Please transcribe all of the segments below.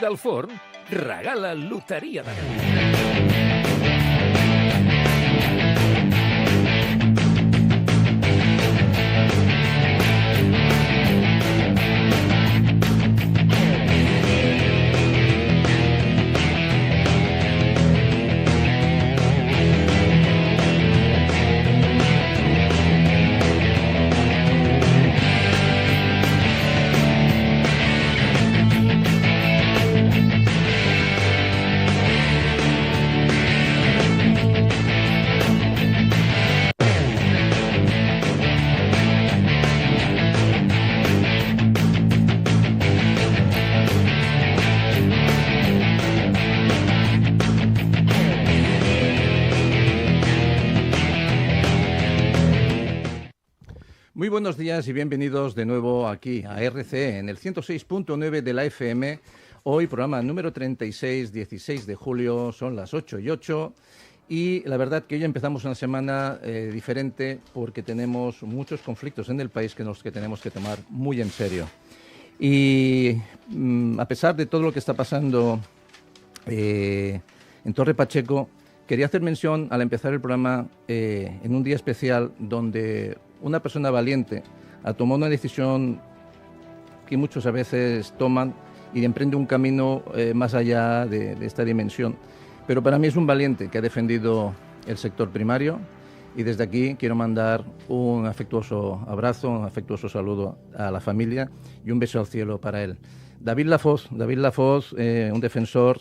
Del Forn regala Loteria de Nadal. Muy buenos días y bienvenidos de nuevo aquí a RCE en el 106.9 de la FM. Hoy programa número 36, 16 de julio, son las 8:08 y la verdad que hoy empezamos una semana diferente porque tenemos muchos conflictos en el país que tenemos que tomar muy en serio. Y a pesar de todo lo que está pasando en Torre Pacheco, quería hacer mención al empezar el programa en un día especial donde una persona valiente tomó una decisión que muchos a veces toman y emprende un camino más allá de esta dimensión. Pero para mí es un valiente que ha defendido el sector primario y desde aquí quiero mandar un afectuoso abrazo, un afectuoso saludo a la familia y un beso al cielo para él. David Lafoz, un defensor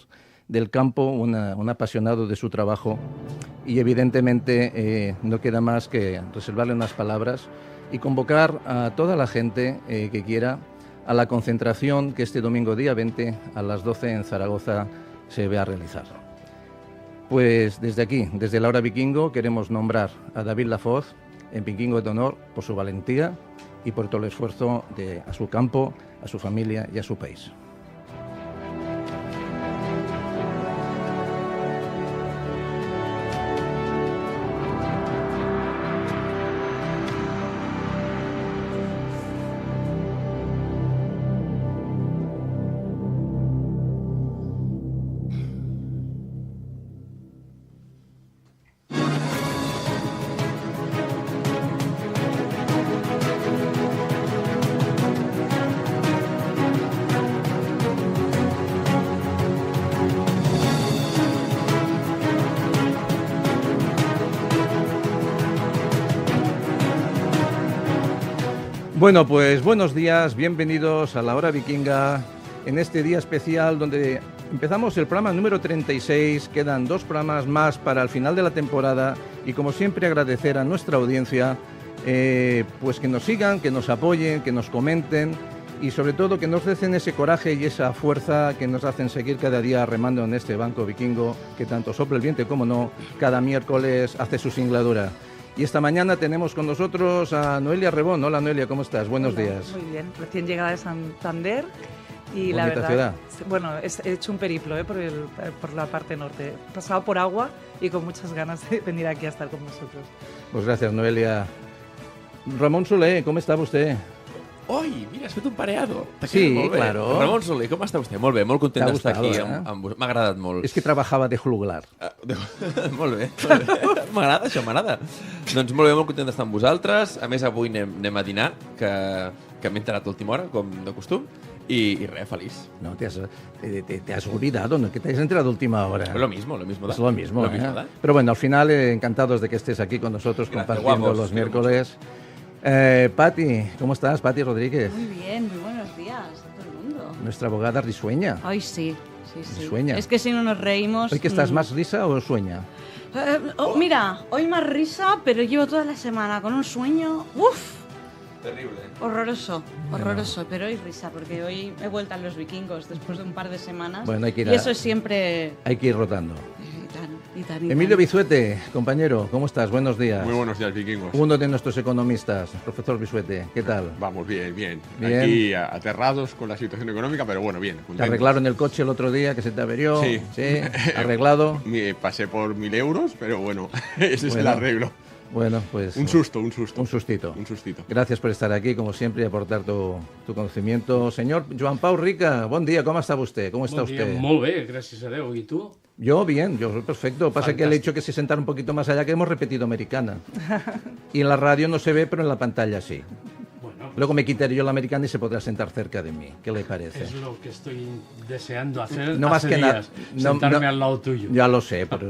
del campo, un apasionado de su trabajo y evidentemente no queda más que reservarle unas palabras y convocar a toda la gente que quiera a la concentración que este domingo día 20 a las 12 en Zaragoza se va a realizar. Pues desde aquí, desde la Hora Vikingo, queremos nombrar a David Lafoz en Vikingo de Honor por su valentía y por todo el esfuerzo a su campo, a su familia y a su país. Bueno, pues buenos días, bienvenidos a la Hora Vikinga en este día especial donde empezamos el programa número 36, quedan 2 programas más para el final de la temporada y como siempre agradecer a nuestra audiencia pues que nos sigan, que nos apoyen, que nos comenten y sobre todo que nos den ese coraje y esa fuerza que nos hacen seguir cada día remando en este banco vikingo que tanto sopla el viento como no, cada miércoles hace su singladura. Y esta mañana tenemos con nosotros a Noelia Rebón. Hola Noelia, ¿cómo estás? Buenos días. Muy bien, recién llegada de Santander y bonita la verdad, ciudad. Bueno, he hecho un periplo por la parte norte. He pasado por agua y con muchas ganas de venir aquí a estar con vosotros. Pues gracias Noelia. Ramón Soler, ¿cómo està vostè? Oi, mira, has fet un pareado. Sí, molt bé. claro. Ramon Soler, com està vostè? Molt bé, molt content T'ha d'estar aquí. gustado, M'ha agradat molt. Es que trabajaba de juglar. Molt bé, molt bé. M'agrada això, m'agrada. Doncs molt bé, molt content d'estar amb vosaltres. A més, avui anem a dinar, que m'he enterat a última hora, com de costum. Y feliz. No, te has olvidado, ¿no? Que te has enterado a última hora. Es lo mismo, da. Es lo mismo, Lo mismo, da. Pero bueno, al final encantados de que estés aquí con nosotros. Gracias, compartiendo guapos, los miércoles. Pati, ¿cómo estás? Pati Rodríguez. Muy bien, muy buenos días a todo el mundo. Nuestra abogada risueña. Ay, sí. Risueña. Es que si no nos reímos... ¿Hoy que estás más risa o sueña? Mira, hoy más risa, pero llevo toda la semana con un sueño... ¡Uf! Terrible. Horroroso, pero hoy risa, porque hoy he vuelto a los vikingos después de un par de semanas. Bueno, hay que ir y eso es siempre... Hay que ir rotando. Y tan. Emilio Bisuete, compañero, ¿cómo estás? Buenos días. Muy buenos días, vikingos. Uno de nuestros economistas, profesor Bisuete, ¿qué tal? Vamos, bien. Aquí aterrados con la situación económica, pero bueno, bien. ¿Te arreglaron el coche el otro día que se te averió? Sí. Arreglado. Pasé por 1.000 euros, pero bueno, ese es el arreglo. Bueno, pues... Un susto, un susto. Un sustito. Un sustito. Gracias por estar aquí, como siempre, y aportar tu conocimiento. Señor Joan Pau Rica, bon dia, com està vostè? Com està usted? Molt bé, gràcies a Déu. I tu? Yo bien, yo perfecto. Pasa que el hecho que se sentara un poquito más allá, que hemos repetido americana. Y en la radio no se ve, pero en la pantalla sí. Bueno, Luego me quitaré yo la americana y se podrá sentar cerca de mí. ¿Qué le parece? es lo que estoy deseando hacer No más hace que nada. días, sentarme al lado tuyo. Ya lo sé, pero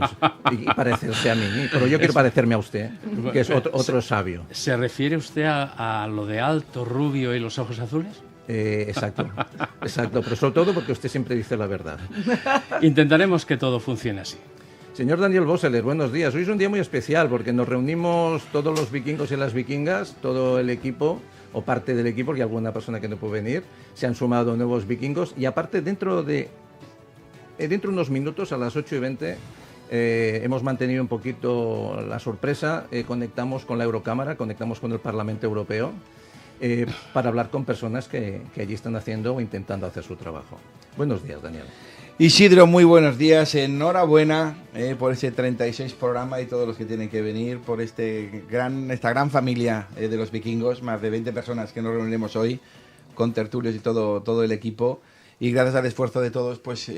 y parecerse a mí. Pero yo quiero parecerme a usted, que es otro sabio. ¿Se refiere usted a lo de alto, rubio y los ojos azules? Exacto, pero sobre todo porque usted siempre dice la verdad. Intentaremos que todo funcione así. Señor Daniel Boseler, buenos días. Hoy es un día muy especial porque nos reunimos todos los vikingos y las vikingas, todo el equipo, o parte del equipo, porque hay alguna persona que no puede venir, se han sumado nuevos vikingos y aparte dentro de unos minutos, a las 8:20, hemos mantenido un poquito la sorpresa, conectamos con la Eurocámara, conectamos con el Parlamento Europeo, para hablar con personas que allí están haciendo o intentando hacer su trabajo. Buenos días, Daniel. Isidro, muy buenos días. Enhorabuena por este 36 programa y todos los que tienen que venir, por esta gran familia de los vikingos, más de 20 personas que nos reuniremos hoy, con tertulios y todo el equipo. Y gracias al esfuerzo de todos, pues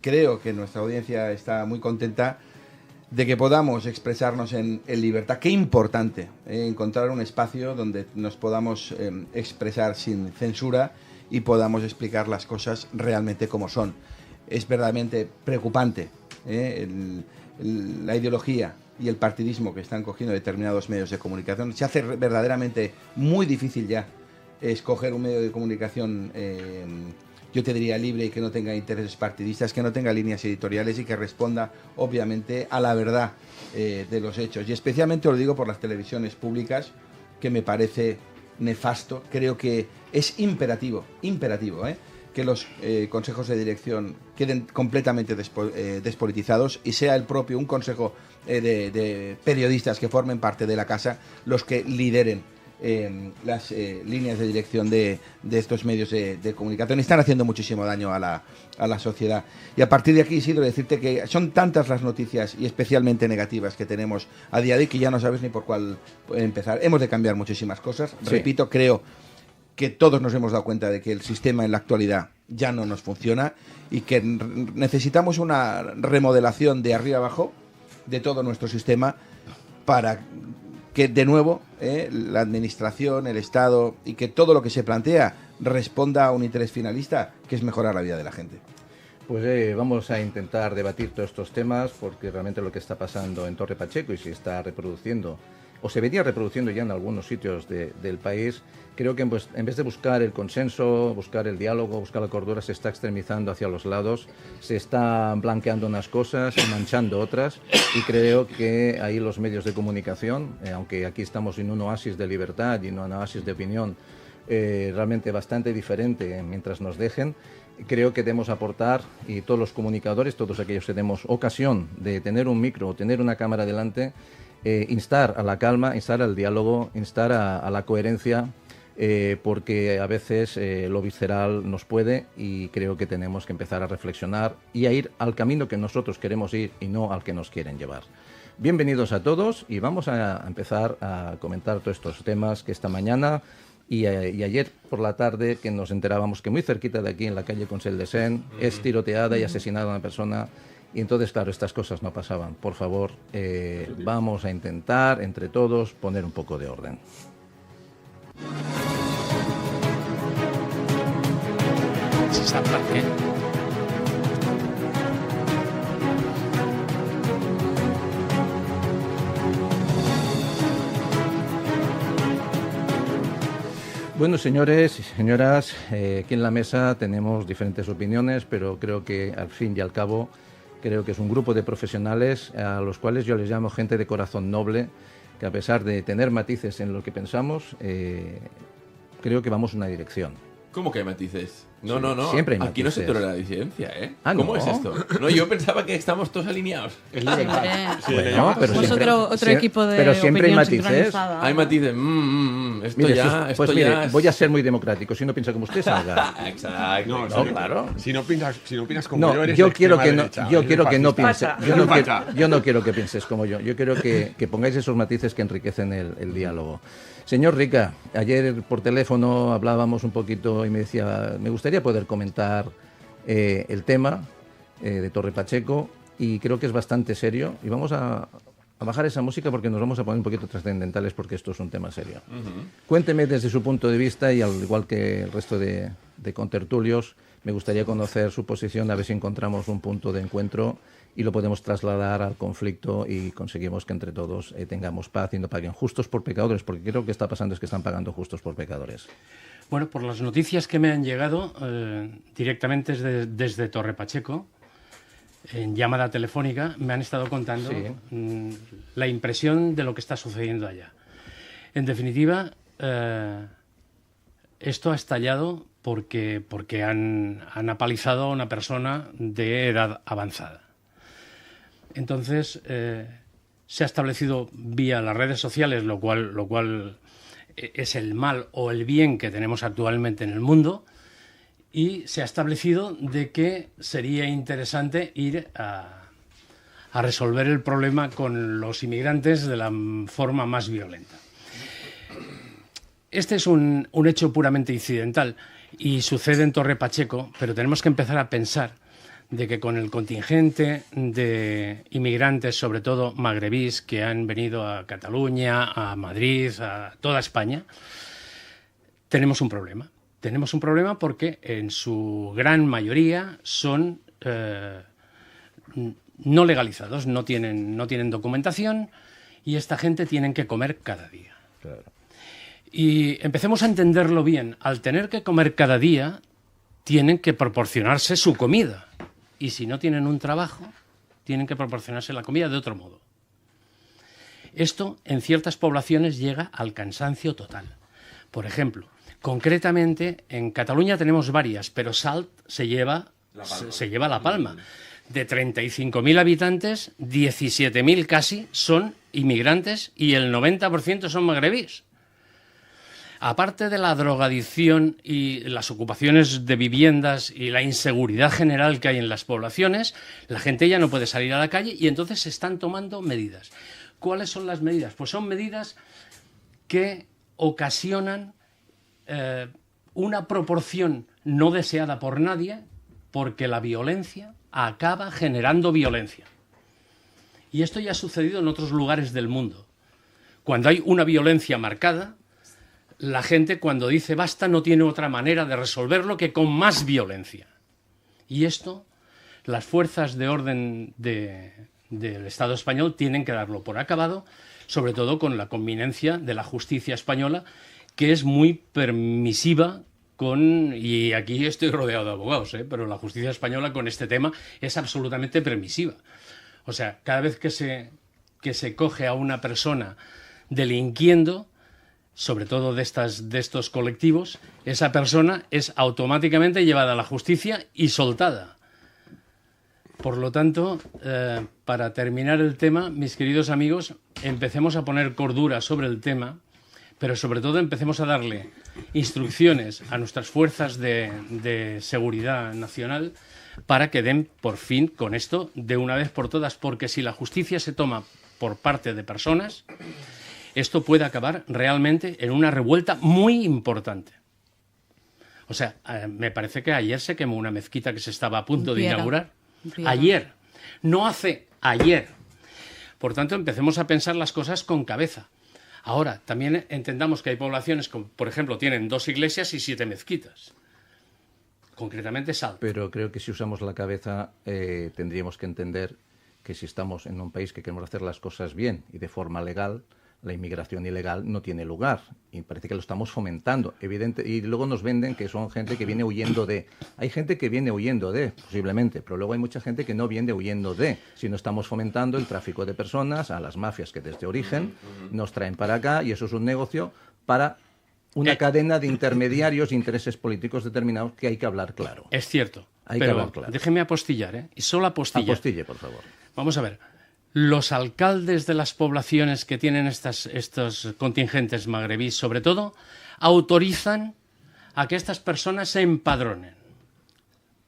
creo que nuestra audiencia está muy contenta de que podamos expresarnos en libertad. Qué importante encontrar un espacio donde nos podamos expresar sin censura y podamos explicar las cosas realmente como son. Es verdaderamente preocupante la ideología y el partidismo que están cogiendo determinados medios de comunicación. Se hace verdaderamente muy difícil ya escoger un medio de comunicación, yo te diría libre y que no tenga intereses partidistas, que no tenga líneas editoriales y que responda obviamente a la verdad de los hechos. Y especialmente lo digo por las televisiones públicas, que me parece nefasto. Creo que es imperativo, que los consejos de dirección queden completamente despolitizados y sea el propio un consejo de periodistas que formen parte de la casa los que lideren las líneas de dirección de estos medios de comunicación. Están haciendo muchísimo daño a la sociedad. Y a partir de aquí, Isidro, decirte que son tantas las noticias y especialmente negativas que tenemos a día de hoy que ya no sabes ni por cuál empezar. Hemos de cambiar muchísimas cosas. Sí. Repito, creo que todos nos hemos dado cuenta de que el sistema en la actualidad ya no nos funciona y que necesitamos una remodelación de arriba abajo de todo nuestro sistema para que de nuevo la administración, el Estado y que todo lo que se plantea responda a un interés finalista, que es mejorar la vida de la gente. Pues vamos a intentar debatir todos estos temas porque realmente lo que está pasando en Torre Pacheco y se está reproduciendo o se venía reproduciendo ya en algunos sitios del país, creo que en vez de buscar el consenso, buscar el diálogo, buscar la cordura, se está extremizando hacia los lados, se están blanqueando unas cosas y manchando otras, y creo que ahí los medios de comunicación, aunque aquí estamos en un oasis de libertad y en un oasis de opinión realmente bastante diferente mientras nos dejen, creo que debemos aportar, y todos los comunicadores, todos aquellos que tenemos ocasión de tener un micro o tener una cámara delante, instar a la calma, instar al diálogo, instar a la coherencia, porque a veces lo visceral nos puede, y creo que tenemos que empezar a reflexionar y a ir al camino que nosotros queremos ir y no al que nos quieren llevar. Bienvenidos a todos y vamos a empezar a comentar todos estos temas que esta mañana y ayer por la tarde, que nos enterábamos que muy cerquita de aquí, en la calle Consell de Cent, es tiroteada y asesinada una persona. Y entonces, claro, estas cosas no pasaban. Por favor, vamos a intentar, entre todos, poner un poco de orden. ¿Se sabe por qué? Bueno, señores y señoras, aquí en la mesa tenemos diferentes opiniones, pero creo que al fin y al cabo creo que es un grupo de profesionales a los cuales yo les llamo gente de corazón noble, que a pesar de tener matices en lo que pensamos, creo que vamos en una dirección. ¿Cómo que hay matices? No. Siempre hay aquí matices. no se tolera la disidencia, ¿eh? Ah, ¿Cómo ¿no? es esto? No, yo pensaba que estamos todos alineados. Es libertad. Sí, Bueno, pero somos siempre, otro equipo de pero siempre hay opinión matices. sincronizada. Hay matices. Esto Mire, ya, pues esto mire, ya es- voy a ser muy democrático. Si no piensa como usted, salga. Exacto. No, No, si- claro. Si no piensas como No, yo, eres yo de quiero que extrema no, derecha, yo eres quiero que no fascista. piense, Eres facha. yo no quiero que pienses como yo. Yo quiero que pongáis esos matices que enriquecen el diálogo. Señor Rica, ayer por teléfono hablábamos un poquito y me decía, me gustaría poder comentar el tema de Torre Pacheco y creo que es bastante serio y vamos a bajar esa música porque nos vamos a poner un poquito trascendentales porque esto es un tema serio. Cuénteme desde su punto de vista y al igual que el resto de contertulios, me gustaría conocer su posición, a ver si encontramos un punto de encuentro y lo podemos trasladar al conflicto y conseguimos que entre todos tengamos paz y no paguen justos por pecadores, porque creo que lo que está pasando es que están pagando justos por pecadores. Bueno, por las noticias que me han llegado directamente desde Torre Pacheco, en llamada telefónica, me han estado contando la impresión de lo que está sucediendo allá. En definitiva, esto ha estallado porque han apalizado a una persona de edad avanzada. Entonces, se ha establecido vía las redes sociales, lo cual es el mal o el bien que tenemos actualmente en el mundo, y se ha establecido de que sería interesante ir a resolver el problema con los inmigrantes de la forma más violenta. Este es un hecho puramente incidental y sucede en Torre Pacheco, pero tenemos que empezar a pensar de que con el contingente de inmigrantes, sobre todo magrebís, que han venido a Cataluña, a Madrid, a toda España, tenemos un problema. Tenemos un problema porque en su gran mayoría son no legalizados, no tienen documentación y esta gente tienen que comer cada día. Claro. Y empecemos a entenderlo bien. Al tener que comer cada día, tienen que proporcionarse su comida. Y si no tienen un trabajo, tienen que proporcionarse la comida de otro modo. Esto, en ciertas poblaciones, llega al cansancio total. Por ejemplo, concretamente, en Cataluña tenemos varias, pero Salt se lleva la palma. De 35.000 habitantes, 17.000 casi son inmigrantes y el 90% son magrebíes. Aparte de la drogadicción y las ocupaciones de viviendas y la inseguridad general que hay en las poblaciones, la gente ya no puede salir a la calle y entonces se están tomando medidas. ¿Cuáles son las medidas? Pues son medidas que ocasionan una proporción no deseada por nadie, porque la violencia acaba generando violencia. Y esto ya ha sucedido en otros lugares del mundo. Cuando hay una violencia marcada, la gente cuando dice basta no tiene otra manera de resolverlo que con más violencia. Y esto, las fuerzas de orden del Estado español tienen que darlo por acabado, sobre todo con la conveniencia de la justicia española, que es muy permisiva y aquí estoy rodeado de abogados, pero la justicia española con este tema es absolutamente permisiva. O sea, cada vez que se coge a una persona delinquiendo, sobre todo de estos colectivos, esa persona es automáticamente llevada a la justicia y soltada. Por lo tanto, para terminar el tema, mis queridos amigos, empecemos a poner cordura sobre el tema, pero sobre todo empecemos a darle instrucciones a nuestras fuerzas de seguridad nacional para que den por fin con esto de una vez por todas, porque si la justicia se toma por parte de personas, esto puede acabar realmente en una revuelta muy importante. O sea, me parece que ayer se quemó una mezquita que se estaba a punto de inaugurar. Ayer, no hace ayer. Por tanto, empecemos a pensar las cosas con cabeza. Ahora, también entendamos que hay poblaciones que, por ejemplo, tienen 2 iglesias y 7 mezquitas. Concretamente Salt. Pero creo que si usamos la cabeza tendríamos que entender que si estamos en un país que queremos hacer las cosas bien y de forma legal, la inmigración ilegal no tiene lugar y parece que lo estamos fomentando, evidente, y luego nos venden que son gente que viene huyendo de. Hay gente que viene huyendo de, posiblemente, pero luego hay mucha gente que no viene huyendo de, sino estamos fomentando el tráfico de personas a las mafias que desde origen nos traen para acá y eso es un negocio para una cadena de intermediarios e intereses políticos determinados que hay que hablar claro. Es cierto, Hay pero que hablar claro. déjeme apostillar, y solo apostillar. Apostille, por favor. Vamos a ver. los alcaldes de las poblaciones que tienen estos contingentes magrebíes, sobre todo, autorizan a que estas personas se empadronen.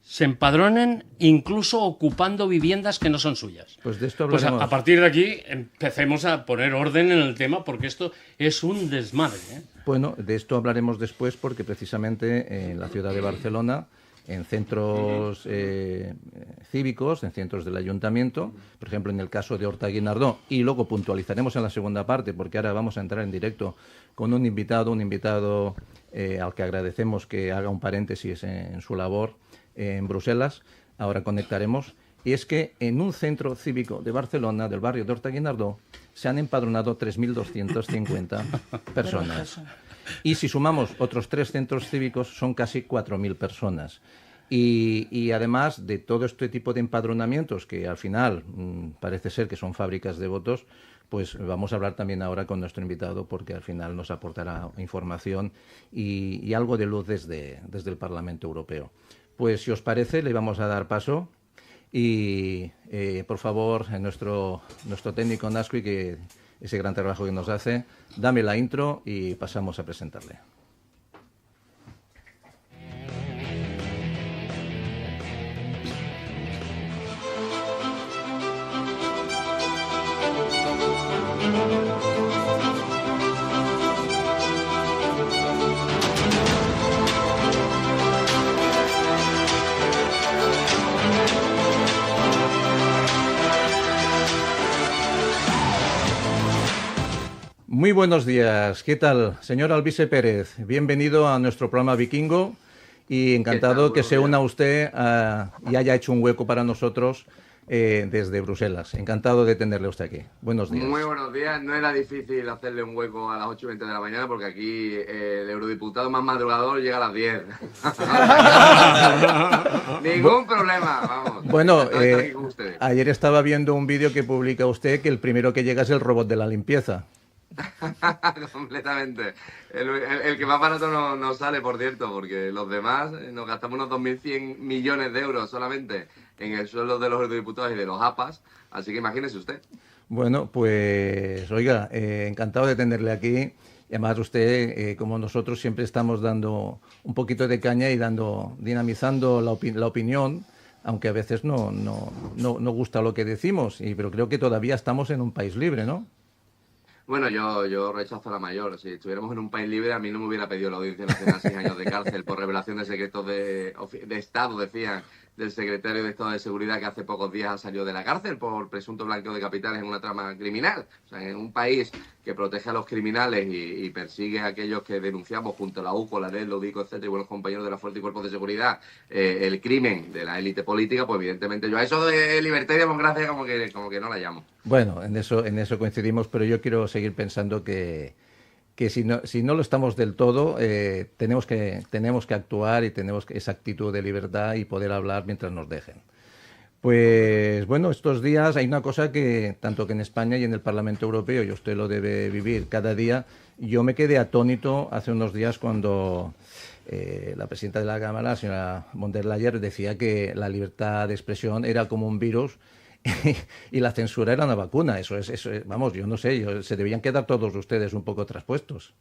Se empadronen incluso ocupando viviendas que no son suyas. Pues de esto Pues hablaremos. a partir de aquí empecemos a poner orden en el tema, porque esto es un desmadre, ¿eh? Bueno, de esto hablaremos después porque precisamente en la ciudad de Barcelona, en centros cívicos, en centros del ayuntamiento, por ejemplo en el caso de Horta Guinardó, y luego puntualizaremos en la segunda parte porque ahora vamos a entrar en directo con un invitado al que agradecemos que haga un paréntesis en su labor en Bruselas, ahora conectaremos, y es que en un centro cívico de Barcelona, del barrio de Horta Guinardó, se han empadronado 3.250 personas. Y si sumamos otros 3 centros cívicos, son casi 4.000 personas. Y además de todo este tipo de empadronamientos, que al final parece ser que son fábricas de votos, pues vamos a hablar también ahora con nuestro invitado, porque al final nos aportará información y algo de luz desde el Parlamento Europeo. Pues si os parece, le vamos a dar paso. Y por favor, nuestro técnico Nasqui, que ese gran trabajo que nos hace, dame la intro y pasamos a presentarle. Muy buenos días, ¿qué tal? Señor Alvise Pérez, bienvenido a nuestro programa Vikingo y encantado que se una usted y haya hecho un hueco para nosotros desde Bruselas. Encantado de tenerle usted aquí. Buenos días. Muy buenos días. No era difícil hacerle un hueco a las 8:20 de la mañana porque aquí el eurodiputado más madrugador llega a las 10. Ningún problema, vamos. Bueno, ayer estaba viendo un vídeo que publica usted que el primero que llega es el robot de la limpieza. Completamente. El que más barato no sale, por cierto, porque los demás nos gastamos unos 2.100 millones de euros solamente en el sueldo de los eurodiputados y de los APAs, así que imagínese usted. Bueno, pues oiga, encantado de tenerle aquí. Y además usted, como nosotros, siempre estamos dando un poquito de caña y dinamizando la opinión, aunque a veces no gusta lo que decimos, pero creo que todavía estamos en un país libre, ¿no? Bueno, yo rechazo la mayor. Si estuviéramos en un país libre, a mí no me hubiera pedido la Audiencia Nacional 6 años de cárcel por revelación de secretos de Estado, decían, del secretario de Estado de Seguridad que hace pocos días salió de la cárcel por presunto blanqueo de capitales en una trama criminal. O sea, en un país que protege a los criminales y persigue a aquellos que denunciamos junto a la UCO, la DEL, la UDICO, etcétera, y buenos compañeros de la Fuerza y Cuerpos de Seguridad, el crimen de la élite política, pues evidentemente yo a eso de libertad y democracia como que no la llamo. Bueno, en eso coincidimos, pero yo quiero seguir pensando que si no lo estamos del todo, tenemos que actuar y tenemos esa actitud de libertad y poder hablar mientras nos dejen. Pues bueno, estos días hay una cosa que, tanto que en España y en el Parlamento Europeo, y usted lo debe vivir cada día, yo me quedé atónito hace unos días cuando la presidenta de la Cámara, la señora von der Leyen, decía que la libertad de expresión era como un virus y la censura era una vacuna. Eso es, vamos, yo no sé, se debían quedar todos ustedes un poco traspuestos.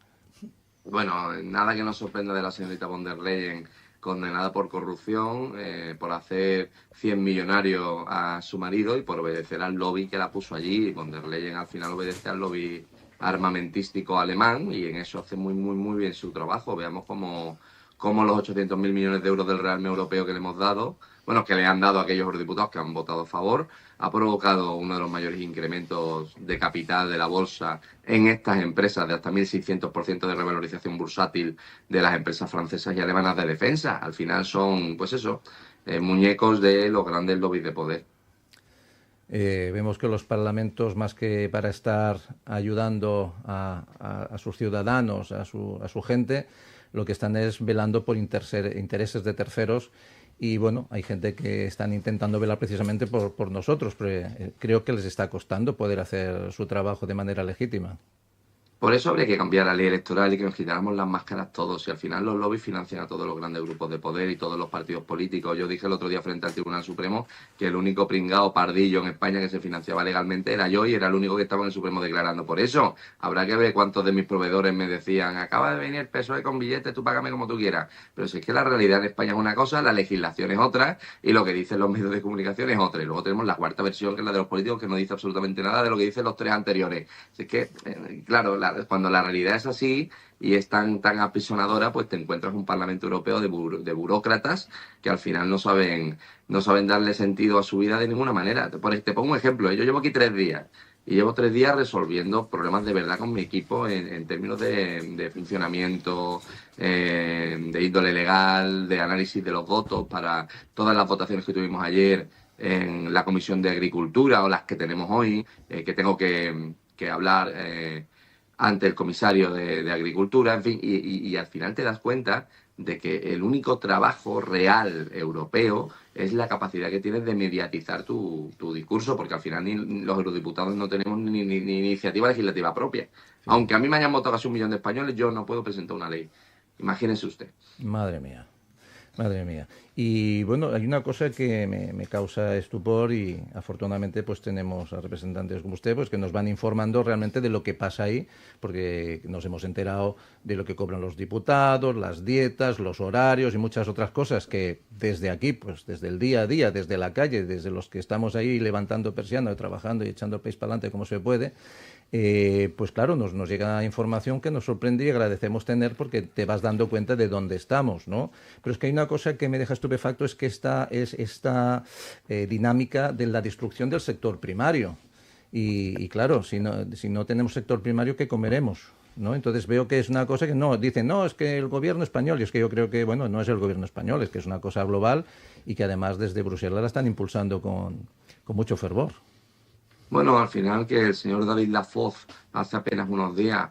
Bueno, nada que nos sorprenda de la señorita von der Leyen, condenada por corrupción, por hacer 100 millonarios a su marido y por obedecer al lobby que la puso allí. Von der Leyen al final obedece al lobby armamentístico alemán y en eso hace muy, muy, muy bien su trabajo. Veamos cómo los 800.000 millones de euros del Rearme Europeo que le hemos dado, bueno, que le han dado a aquellos eurodiputados que han votado a favor, ha provocado uno de los mayores incrementos de capital de la bolsa en estas empresas, de hasta 1.600% de revalorización bursátil de las empresas francesas y alemanas de defensa. Al final son, pues eso, muñecos de los grandes lobbies de poder. Vemos que los parlamentos, más que para estar ayudando a sus ciudadanos, a su gente, lo que están es velando por intereses de terceros. Y bueno, hay gente que están intentando velar precisamente por nosotros, pero creo que les está costando poder hacer su trabajo de manera legítima. Por eso habría que cambiar la ley electoral y que nos quitáramos las máscaras todos. Y al final los lobbies financian a todos los grandes grupos de poder y todos los partidos políticos. Yo dije el otro día frente al Tribunal Supremo que el único pringao pardillo en España que se financiaba legalmente era yo y era el único que estaba en el Supremo declarando. Por eso habrá que ver cuántos de mis proveedores me decían: acaba de venir el PSOE con billetes, tú págame como tú quieras. Pero si es que la realidad en España es una cosa, la legislación es otra y lo que dicen los medios de comunicación es otra. Y luego tenemos la cuarta versión, que es la de los políticos, que no dice absolutamente nada de lo que dicen los tres anteriores. Así es que, claro, cuando la realidad es así y es tan apisonadora, pues te encuentras un Parlamento Europeo de burócratas que al final no saben darle sentido a su vida de ninguna manera. Te pongo un ejemplo. Yo llevo aquí 3 días y llevo 3 días resolviendo problemas de verdad con mi equipo en términos de funcionamiento, de índole legal, de análisis de los votos para todas las votaciones que tuvimos ayer en la Comisión de Agricultura o las que tenemos hoy, que tengo que hablar ante el comisario de Agricultura, en fin, y al final te das cuenta de que el único trabajo real europeo es la capacidad que tienes de mediatizar tu discurso, porque al final ni los eurodiputados no tenemos ni iniciativa legislativa propia. Sí. Aunque a mí me hayan votado casi 1 millón de españoles, yo no puedo presentar una ley. Imagínese usted. Madre mía. Madre mía. Y bueno, hay una cosa que me causa estupor y afortunadamente pues tenemos a representantes como usted pues que nos van informando realmente de lo que pasa ahí, porque nos hemos enterado de lo que cobran los diputados, las dietas, los horarios y muchas otras cosas que desde aquí, pues desde el día a día, desde la calle, desde los que estamos ahí levantando persiana, trabajando y echando el país para adelante como se puede, pues claro, nos llega información que nos sorprende y agradecemos tener porque te vas dando cuenta de dónde estamos, ¿no? Pero es que hay una cosa que me deja estupefacto, es que esta dinámica de la destrucción del sector primario. Y claro, si no tenemos sector primario, ¿qué comeremos? ¿No? Entonces veo que es una cosa que no, dicen, no, es que el gobierno español, y es que yo creo que, bueno, no es el gobierno español, es que es una cosa global y que además desde Bruselas la están impulsando con mucho fervor. Bueno, al final que el señor David Lafoz hace apenas unos días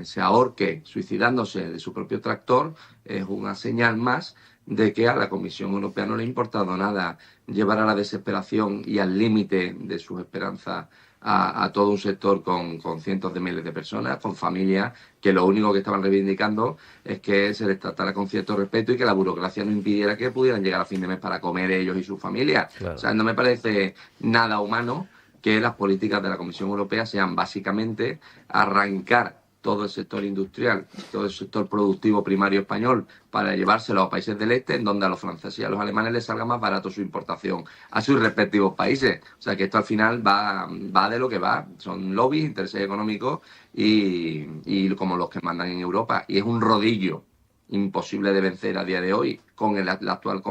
se ahorque suicidándose de su propio tractor es una señal más de que a la Comisión Europea no le ha importado nada llevar a la desesperación y al límite de sus esperanzas a todo un sector con cientos de miles de personas, con familias que lo único que estaban reivindicando es que se les tratara con cierto respeto y que la burocracia no impidiera que pudieran llegar a fin de mes para comer ellos y sus familias. Claro. O sea, no me parece nada humano que las políticas de la Comisión Europea sean básicamente arrancar todo el sector industrial, todo el sector productivo primario español para llevárselo a países del este, en donde a los franceses y a los alemanes les salga más barato su importación a sus respectivos países. O sea que esto al final va de lo que va. Son lobbies, intereses económicos y como los que mandan en Europa. Y es un rodillo imposible de vencer a día de hoy con la actual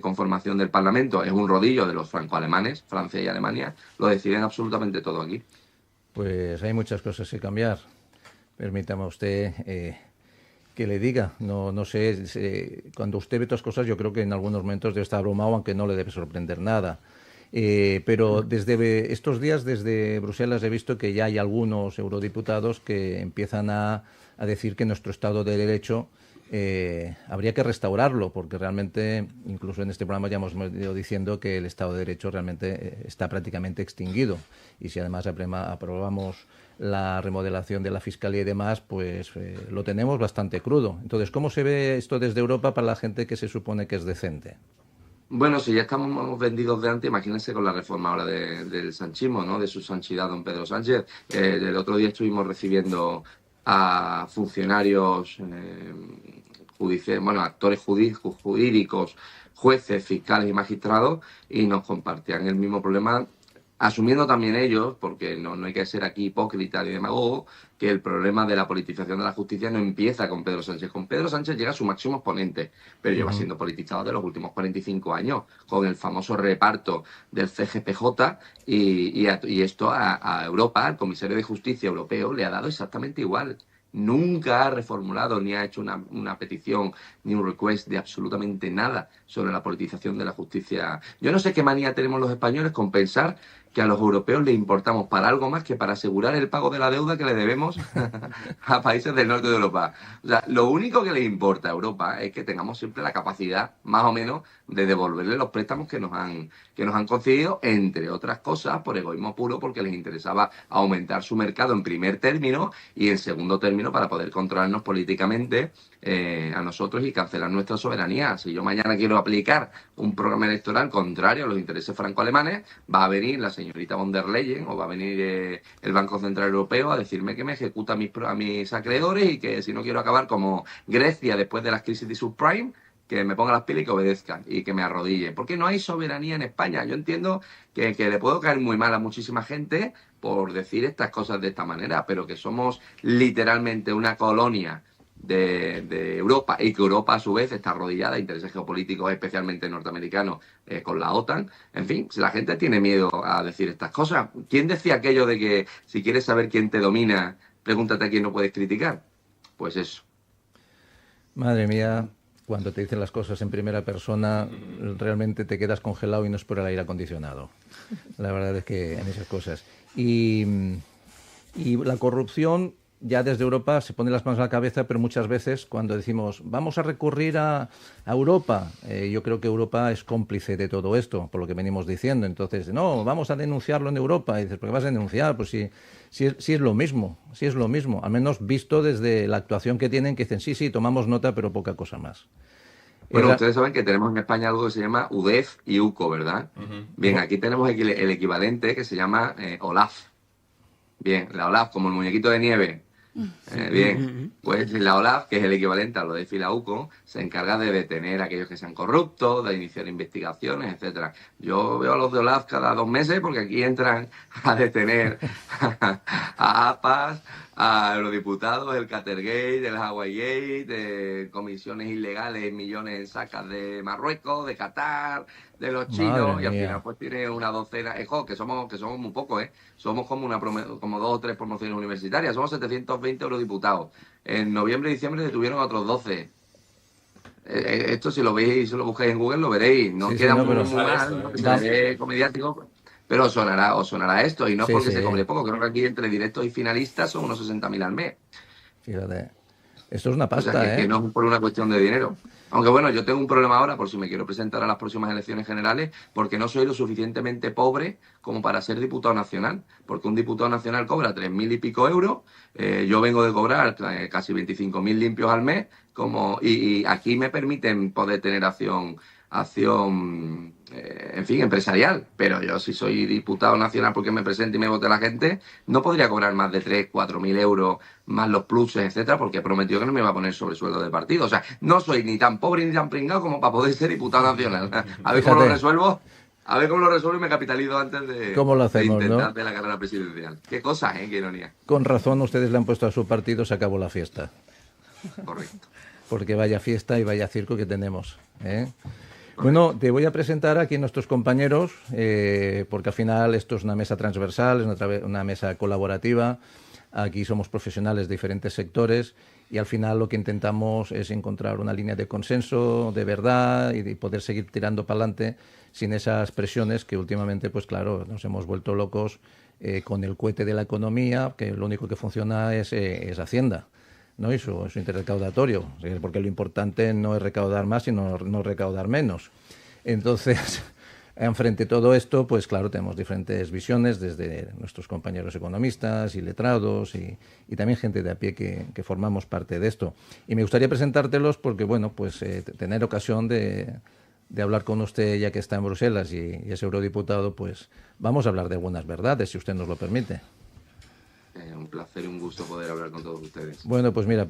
conformación del Parlamento. Es un rodillo de los franco-alemanes, Francia y Alemania, lo deciden absolutamente todo aquí. Pues hay muchas cosas que cambiar. Permítame usted que le diga. No sé, cuando usted ve otras cosas, yo creo que en algunos momentos debe estar abrumado, aunque no le debe sorprender nada. Pero desde estos días, desde Bruselas, he visto que ya hay algunos eurodiputados que empiezan a decir que nuestro Estado de Derecho habría que restaurarlo, porque realmente, incluso en este programa ya hemos ido diciendo que el Estado de Derecho realmente está prácticamente extinguido. Y si además aprobamos la remodelación de la Fiscalía y demás, pues lo tenemos bastante crudo. Entonces, ¿cómo se ve esto desde Europa para la gente que se supone que es decente? Bueno, si ya estamos vendidos de antes, imagínense con la reforma ahora del sanchismo, ¿no? De su sanchidad don Pedro Sánchez. El otro día estuvimos recibiendo a funcionarios judiciales, bueno, actores jurídicos, jueces, fiscales y magistrados, y nos compartían el mismo problema, asumiendo también ellos, porque no hay que ser aquí hipócrita ni demagogo, que el problema de la politización de la justicia no empieza con Pedro Sánchez. Con Pedro Sánchez llega a su máximo exponente, pero lleva siendo politizado de los últimos 45 años, con el famoso reparto del CGPJ, y esto a Europa, al comisario de justicia europeo, le ha dado exactamente igual. Nunca ha reformulado ni ha hecho una petición ni un request de absolutamente nada sobre la politización de la justicia. Yo no sé qué manía tenemos los españoles con pensar que a los europeos les importamos para algo más que para asegurar el pago de la deuda que le debemos a países del norte de Europa. O sea, lo único que les importa a Europa es que tengamos siempre la capacidad, más o menos, de devolverle los préstamos que nos han concedido, entre otras cosas, por egoísmo puro, porque les interesaba aumentar su mercado en primer término y en segundo término para poder controlarnos políticamente a nosotros y cancelar nuestra soberanía. Si yo mañana quiero aplicar un programa electoral contrario a los intereses franco-alemanes, va a venir la señorita von der Leyen o va a venir el Banco Central Europeo a decirme que me ejecuta a mis acreedores y que si no quiero acabar como Grecia después de las crisis de subprime, que me ponga las pilas y que obedezcan y que me arrodille. Porque no hay soberanía en España. Yo entiendo que le puedo caer muy mal a muchísima gente por decir estas cosas de esta manera, pero que somos literalmente una colonia de Europa y que Europa a su vez está arrodillada a intereses geopolíticos especialmente norteamericanos con la OTAN. En fin, si la gente tiene miedo a decir estas cosas, ¿quién decía aquello de que si quieres saber quién te domina, pregúntate a quién no puedes criticar? Pues eso. Madre mía, cuando te dicen las cosas en primera persona, realmente te quedas congelado y no es por el aire acondicionado. La verdad es que en esas cosas. Y la corrupción, ya desde Europa se pone las manos a la cabeza, pero muchas veces cuando decimos vamos a recurrir a Europa, yo creo que Europa es cómplice de todo esto, por lo que venimos diciendo. Entonces, no, vamos a denunciarlo en Europa. Y dices, ¿por qué vas a denunciar? Pues si es lo mismo, al menos visto desde la actuación que tienen, que dicen, sí, tomamos nota, pero poca cosa más. Bueno, ustedes saben que tenemos en España algo que se llama UDEF y UCO, ¿verdad? Bien, aquí tenemos el equivalente que se llama OLAF. Bien, la OLAF, como el muñequito de nieve. Bien, pues la OLAF, que es el equivalente a lo de la UCO, se encarga de detener a aquellos que sean corruptos, de iniciar investigaciones, etcétera. Yo veo a los de OLAF cada 2 meses porque aquí entran a detener a APAS, a eurodiputados, el Catergate, el Hawaiigate, de comisiones ilegales, millones en sacas de Marruecos, de Qatar, de los chinos, y al final pues tiene una docena, que somos muy pocos, somos como 2 o 3 promociones universitarias, somos 720 eurodiputados. En noviembre y diciembre se tuvieron otros 12. Esto si lo veis, si lo buscáis en Google lo veréis, no queda muy mal, ¿no? Se ve comediático, pero os sonará esto, y no es porque se cobre poco, creo que aquí entre directos y finalistas son unos 60.000 al mes. Fíjate, esto es una pasta, o sea, que no es por una cuestión de dinero. Aunque bueno, yo tengo un problema ahora por si me quiero presentar a las próximas elecciones generales, porque no soy lo suficientemente pobre como para ser diputado nacional, porque un diputado nacional cobra 3.000 y pico euros, yo vengo de cobrar casi 25.000 limpios al mes, y aquí me permiten poder tener acción en fin, empresarial, pero yo si soy diputado nacional porque me presente y me vote la gente, no podría cobrar más de 3.000-4.000 euros más los pluses, etcétera, porque he prometido que no me va a poner sobre sueldo de partido. O sea, no soy ni tan pobre ni tan pringado como para poder ser diputado nacional. A ver cómo lo resuelvo. Y me capitalizo antes de, ¿cómo lo hacemos, de intentar no? de la carrera presidencial. Qué cosas, qué ironía. Con razón ustedes le han puesto a su partido, se acabó la fiesta. Correcto. Porque vaya fiesta y vaya circo que tenemos, Bueno, te voy a presentar aquí a nuestros compañeros, porque al final esto es una mesa transversal, es una mesa colaborativa. Aquí somos profesionales de diferentes sectores y al final lo que intentamos es encontrar una línea de consenso, de verdad, y de poder seguir tirando para adelante sin esas presiones que últimamente, pues claro, nos hemos vuelto locos con el cohete de la economía, que lo único que funciona es Hacienda, ¿no? Y su interrecaudatorio, porque lo importante no es recaudar más, sino no recaudar menos. Entonces, enfrente de todo esto, pues claro, tenemos diferentes visiones desde nuestros compañeros economistas y letrados y también gente de a pie que formamos parte de esto. Y me gustaría presentártelos porque, bueno, pues tener ocasión de hablar con usted ya que está en Bruselas y es eurodiputado, pues vamos a hablar de algunas verdades, si usted nos lo permite. Un placer y un gusto poder hablar con todos ustedes. Bueno, pues mira,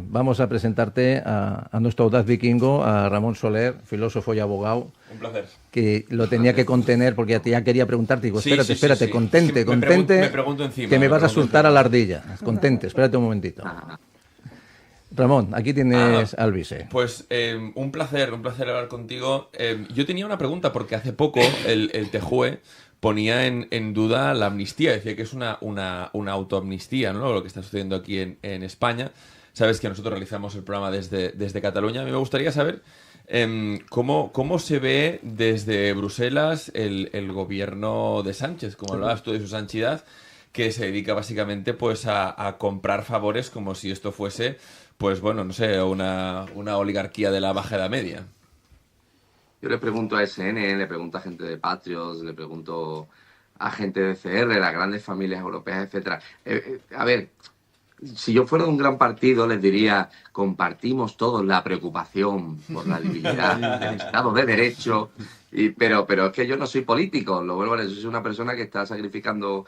vamos a presentarte a nuestro audaz vikingo, a Ramón Soler, filósofo y abogado. Un placer. Que lo tenía que contener porque ya quería preguntarte. Digo, espérate, sí. contente. Me pregunto encima. Que me vas a soltar a la ardilla. Contente, espérate un momentito. Ramón, aquí tienes al vice. Pues un placer hablar contigo. Yo tenía una pregunta porque hace poco el TJUE ponía en duda la amnistía, decía que es una autoamnistía, ¿no? Lo que está sucediendo aquí en España. Sabes que nosotros realizamos el programa desde Cataluña. A mí me gustaría saber ¿Cómo se ve desde Bruselas el gobierno de Sánchez? Como hablabas tú de su sanchidad, que se dedica básicamente pues a comprar favores como si esto fuese, pues bueno, no sé, una oligarquía de la baja edad media. Yo le pregunto a SN, le pregunto a gente de Patriots, le pregunto a gente de CR, las grandes familias europeas, etcétera. A ver, si yo fuera de un gran partido, les diría, compartimos todos la preocupación por la debilidad del Estado de Derecho, pero es que yo no soy político, lo vuelvo a decir, soy una persona que está sacrificando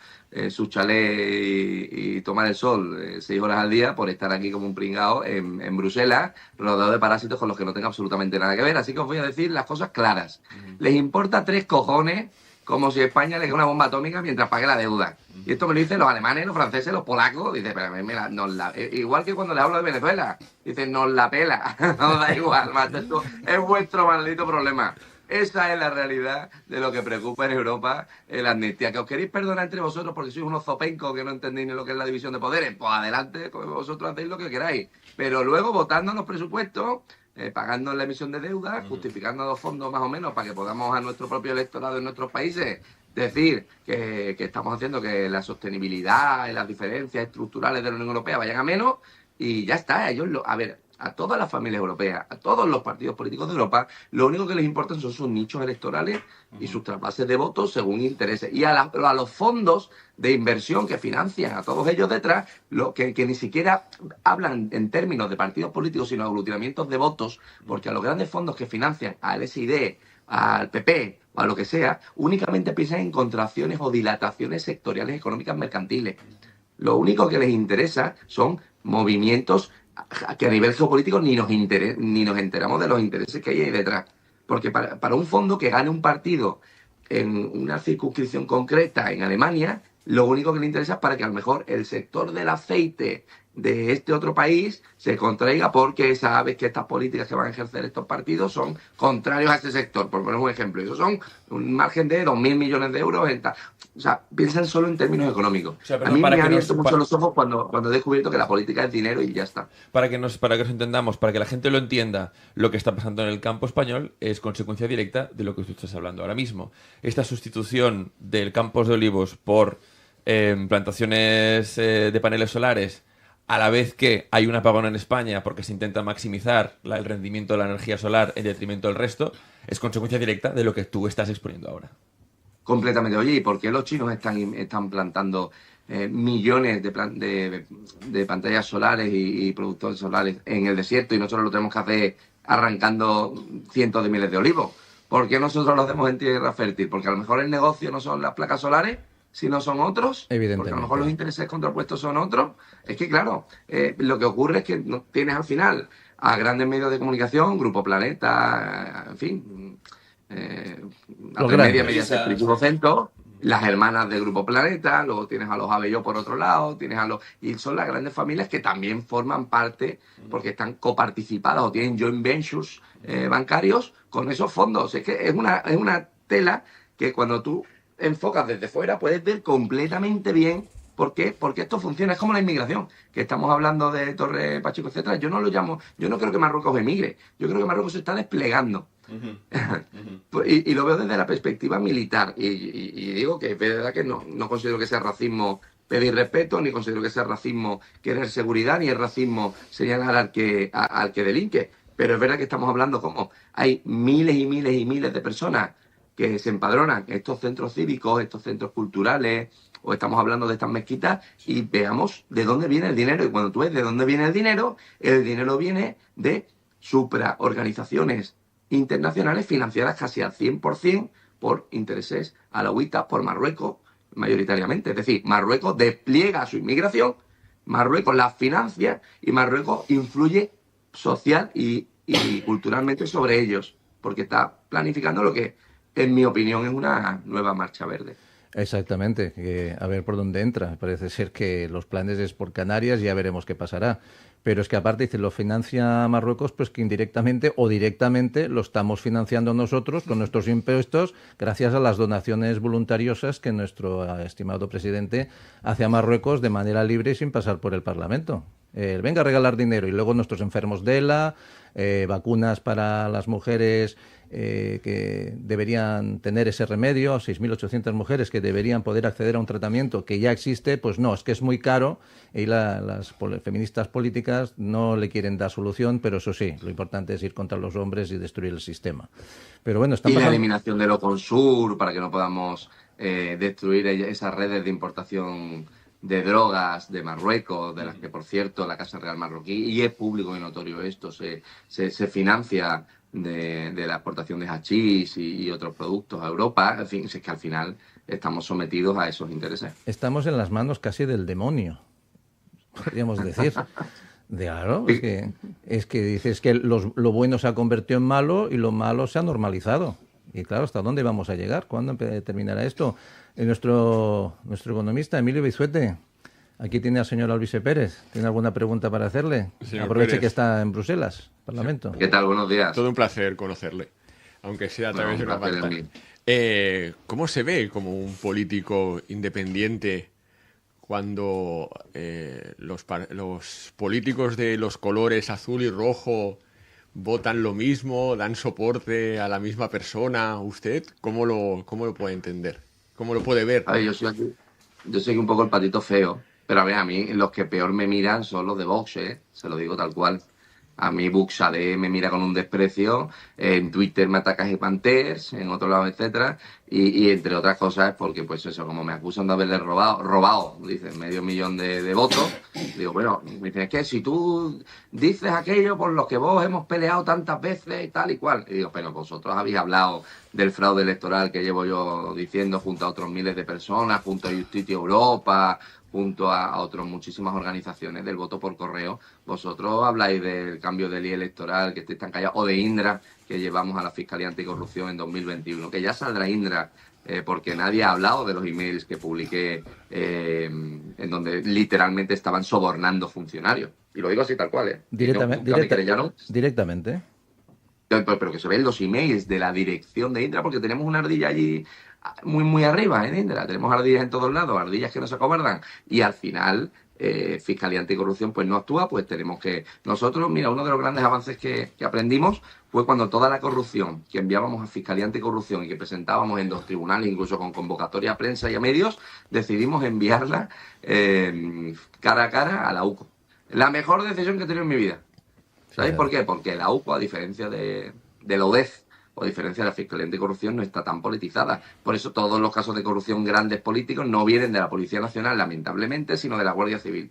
su chalet y tomar el sol 6 horas al día por estar aquí como un pringao en Bruselas, rodeado de parásitos con los que no tengo absolutamente nada que ver. Así que os voy a decir las cosas claras. Les importa 3 cojones como si España le dé una bomba atómica mientras pague la deuda. Y esto me lo dicen los alemanes, los franceses, los polacos. Dice, pero igual que cuando les hablo de Venezuela. Dicen, nos la pela. No da igual, macho, esto es vuestro maldito problema. Esa es la realidad de lo que preocupa en Europa la amnistía. ¿Que os queréis perdonar entre vosotros porque sois unos zopencos que no entendéis ni lo que es la división de poderes? Pues adelante, pues vosotros hacéis lo que queráis. Pero luego, votando los presupuestos, pagando la emisión de deuda, justificando los fondos más o menos para que podamos a nuestro propio electorado en nuestros países decir que estamos haciendo que la sostenibilidad y las diferencias estructurales de la Unión Europea vayan a menos, y ya está. A todas las familias europeas, a todos los partidos políticos de Europa, lo único que les importa son sus nichos electorales y sus traspases de votos según intereses. Y a los fondos de inversión que financian a todos ellos detrás, que ni siquiera hablan en términos de partidos políticos, sino aglutinamientos de votos, porque a los grandes fondos que financian al SID, al PP o a lo que sea, únicamente piensan en contracciones o dilataciones sectoriales económicas mercantiles. Lo único que les interesa son movimientos que a nivel geopolítico ni nos enteramos de los intereses que hay ahí detrás. Porque para un fondo que gane un partido en una circunscripción concreta en Alemania, lo único que le interesa es para que a lo mejor el sector del aceite de este otro país se contraiga porque sabes que estas políticas que van a ejercer estos partidos son contrarios a ese sector, por poner un ejemplo. Y eso son un margen de 2.000 millones de euros. O sea, piensan solo en términos económicos. O sea, a mí me ha abierto mucho los ojos cuando he descubierto que la política es dinero y ya está. Para que os entendamos, para que la gente lo entienda, lo que está pasando en el campo español es consecuencia directa de lo que tú estás hablando ahora mismo. Esta sustitución del campos de olivos por plantaciones de paneles solares, a la vez que hay un apagón en España porque se intenta maximizar el rendimiento de la energía solar en detrimento del resto, es consecuencia directa de lo que tú estás exponiendo ahora. Completamente. Oye, ¿y por qué los chinos están plantando millones de pantallas solares y productores solares en el desierto y nosotros lo tenemos que hacer arrancando cientos de miles de olivos? ¿Por qué nosotros lo hacemos en tierra fértil? Porque a lo mejor el negocio no son las placas solares, si no son otros, porque a lo mejor los intereses contrapuestos son otros. Es que claro, lo que ocurre es que tienes al final a grandes medios de comunicación, Grupo Planeta, en fin, Mediaset, Grupo Centro, las hermanas de Grupo Planeta, luego tienes a los Abelló por otro lado, y son las grandes familias que también forman parte, porque están coparticipadas o tienen joint ventures bancarios con esos fondos. Es que es una tela que cuando tú enfocas desde fuera puedes ver completamente bien por qué, porque esto funciona. Es como la inmigración, que estamos hablando de Torre Pacheco, etcétera. Yo no creo que Marruecos emigre, yo creo que Marruecos se está desplegando. Y lo veo desde la perspectiva militar, y digo que es verdad que no considero que sea racismo pedir respeto, ni considero que sea racismo querer seguridad, ni es racismo señalar al que delinque, pero es verdad que estamos hablando como hay miles y miles y miles de personas que se empadronan en estos centros cívicos, estos centros culturales, o estamos hablando de estas mezquitas, y veamos de dónde viene el dinero. Y cuando tú ves de dónde viene el dinero viene de supraorganizaciones internacionales financiadas casi al 100% por intereses alauitas, por Marruecos mayoritariamente. Es decir, Marruecos despliega su inmigración, Marruecos la financia y Marruecos influye social y culturalmente sobre ellos, porque está planificando lo que, en mi opinión, es una nueva marcha verde. Exactamente, que a ver por dónde entra. Parece ser que los planes es por Canarias, ya veremos qué pasará. Pero es que aparte dice, lo financia Marruecos, pues que indirectamente o directamente lo estamos financiando nosotros con nuestros impuestos gracias a las donaciones voluntariosas que nuestro estimado presidente hace a Marruecos de manera libre y sin pasar por el Parlamento. Venga a regalar dinero y luego nuestros enfermos de ELA, vacunas para las mujeres que deberían tener ese remedio, 6.800 mujeres que deberían poder acceder a un tratamiento que ya existe, pues no, es que es muy caro y las feministas políticas no le quieren dar solución, pero eso sí, lo importante es ir contra los hombres y destruir el sistema. Pero bueno, y la eliminación del Oconsur para que no podamos destruir esas redes de importación de drogas de Marruecos, de las que, por cierto, la Casa Real marroquí, y es público y notorio esto, se financia de la exportación de hachís y otros productos a Europa. En fin, es que al final estamos sometidos a esos intereses. Estamos en las manos casi del demonio, podríamos decir. Claro, es que dices que lo bueno se ha convertido en malo y lo malo se ha normalizado. Y claro, ¿hasta dónde vamos a llegar? ¿Cuándo terminará esto? Nuestro economista, Emilio Bisuete, aquí tiene al señor Alvise Pérez. ¿Tiene alguna pregunta para hacerle? Señor Aproveche Pérez, que está en Bruselas, Parlamento. ¿Qué tal? Buenos días. Todo un placer conocerle, aunque sea a través de una pantalla. ¿Cómo se ve como un político independiente cuando los políticos de los colores azul y rojo votan lo mismo, dan soporte a la misma persona? ¿Usted cómo lo puede entender? ¿Cómo lo puede ver? A ver, yo soy aquí un poco el patito feo, pero a ver, a mí los que peor me miran son los de Vox, se lo digo tal cual. A mí Buxade me mira con un desprecio, en Twitter me ataca Gepanters, en otro lado, etcétera, y entre otras cosas, porque pues eso, como me acusan de haberle robado, dicen, 500.000 de votos, digo, bueno, me dicen, es que si tú dices aquello por lo que vos hemos peleado tantas veces y tal y cual, y digo, pero vosotros habéis hablado del fraude electoral que llevo yo diciendo junto a otros miles de personas, junto a Justicia Europa, junto a otras muchísimas organizaciones del voto por correo. Vosotros habláis del cambio de ley electoral, que estáis tan callados, o de Indra, que llevamos a la Fiscalía Anticorrupción en 2021, que ya saldrá Indra, porque nadie ha hablado de los emails que publiqué en donde literalmente estaban sobornando funcionarios. Y lo digo así tal cual, Directamente. Pero que se ven los emails de la dirección de Indra, porque tenemos una ardilla allí muy, muy arriba en Indra. Tenemos ardillas en todos lados, ardillas que no se acobardan. Y al final, Fiscalía Anticorrupción pues no actúa, pues tenemos que... Nosotros, mira, uno de los grandes avances que aprendimos fue cuando toda la corrupción que enviábamos a Fiscalía Anticorrupción y que presentábamos en 2 tribunales, incluso con convocatoria a prensa y a medios, decidimos enviarla cara a cara a la UCO. La mejor decisión que he tenido en mi vida. ¿Sabéis por qué? Porque la UCO, a diferencia de la UDEF, o a diferencia de la Fiscalía Anticorrupción, no está tan politizada. Por eso todos los casos de corrupción grandes políticos no vienen de la Policía Nacional, lamentablemente, sino de la Guardia Civil.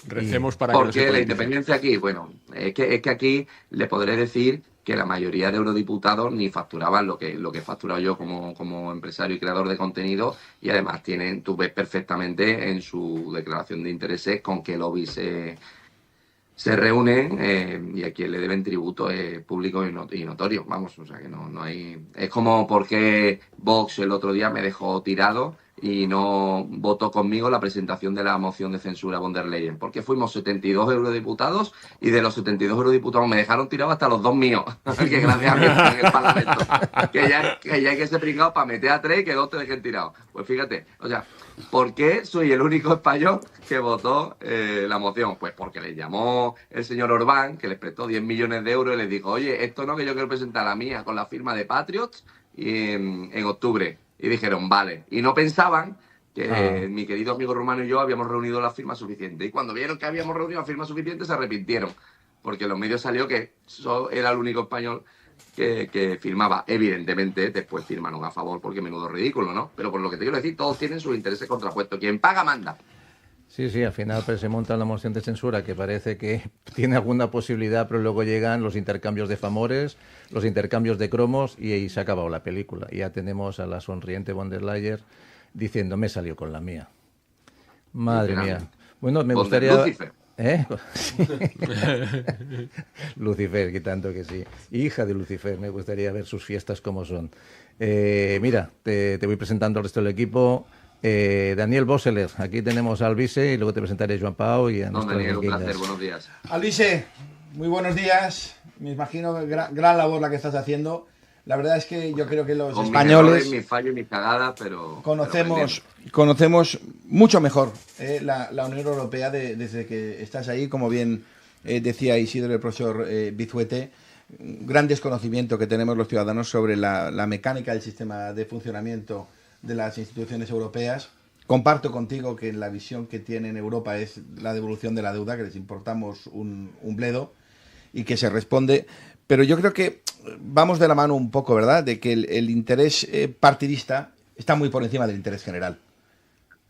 Recemos para ¿Por qué la independencia aquí? Bueno, es que aquí le podré decir que la mayoría de eurodiputados ni facturaban lo que he facturado yo como empresario y creador de contenido, y además tú ves perfectamente en su declaración de intereses con qué lobbies se reúnen y a quien le deben tributo público y notorio, vamos, o sea que no hay... Es como porque Vox el otro día me dejó tirado y no votó conmigo la presentación de la moción de censura a von der Leyen, porque fuimos 72 eurodiputados y de los 72 eurodiputados me dejaron tirado hasta los 2 míos, que gracias a mí están en el Parlamento, que ya hay que ser pringado para meter a 3 y que 2 te dejen tirado. Pues fíjate, o sea, ¿por qué soy el único español que votó la moción? Pues porque les llamó el señor Orbán, que les prestó 10 millones de euros y les dijo, oye, esto no, que yo quiero presentar la mía con la firma de Patriots en octubre. Y dijeron, vale. Y no pensaban que mi querido amigo Rumano y yo habíamos reunido la firma suficiente. Y cuando vieron que habíamos reunido la firma suficiente, se arrepintieron. Porque en los medios salió que era el único español que firmaba. Evidentemente, después firmaron a favor, porque menudo ridículo, ¿no? Pero por lo que te quiero decir, todos tienen sus intereses contrapuestos. Quien paga, manda. Sí, al final pues, se monta la moción de censura que parece que tiene alguna posibilidad, pero luego llegan los intercambios de favores, los intercambios de cromos y ahí se ha acabado la película. Y ya tenemos a la sonriente von der Leyen diciendo, me salió con la mía. Madre mía. Bueno, me gustaría... ¿Eh? Sí. Lucifer, que tanto que sí. Hija de Lucifer, me gustaría ver sus fiestas como son. Mira, te voy presentando al resto del equipo. Daniel Boseler, aquí tenemos a Alvise y luego te presentaré a Joan Pau y a nuestros Daniel, un vikingas. placer, buenos días. Alvise, muy buenos días. Me imagino que gran labor la que estás haciendo. La verdad es que yo creo que los Con españoles... mis errores, mis fallos, mis cagadas, pero conocemos mucho mejor la Unión Europea desde que estás ahí, como bien decía Isidro, el profesor Vizuete, gran desconocimiento que tenemos los ciudadanos sobre la mecánica del sistema de funcionamiento de las instituciones europeas. Comparto contigo que la visión que tienen Europa es la devolución de la deuda, que les importamos un bledo y que se responde. Pero yo creo que vamos de la mano un poco, ¿verdad?, de que el interés partidista está muy por encima del interés general.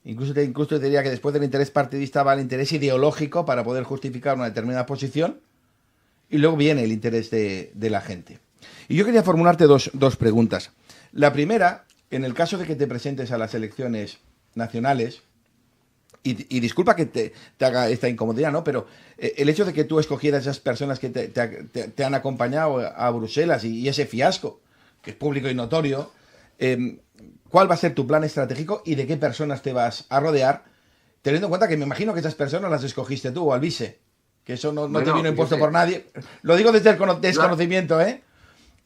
Incluso te diría que después del interés partidista va el interés ideológico para poder justificar una determinada posición y luego viene el interés de la gente. Y yo quería formularte dos preguntas. La primera, en el caso de que te presentes a las elecciones nacionales, y disculpa que te haga esta incomodidad, ¿no? Pero el hecho de que tú escogieras esas personas que te han acompañado a Bruselas y ese fiasco, que es público y notorio, ¿cuál va a ser tu plan estratégico y de qué personas te vas a rodear? Teniendo en cuenta que me imagino que esas personas las escogiste tú, Alvise, que eso no te vino impuesto por nadie. Lo digo desde el desconocimiento, ¿eh?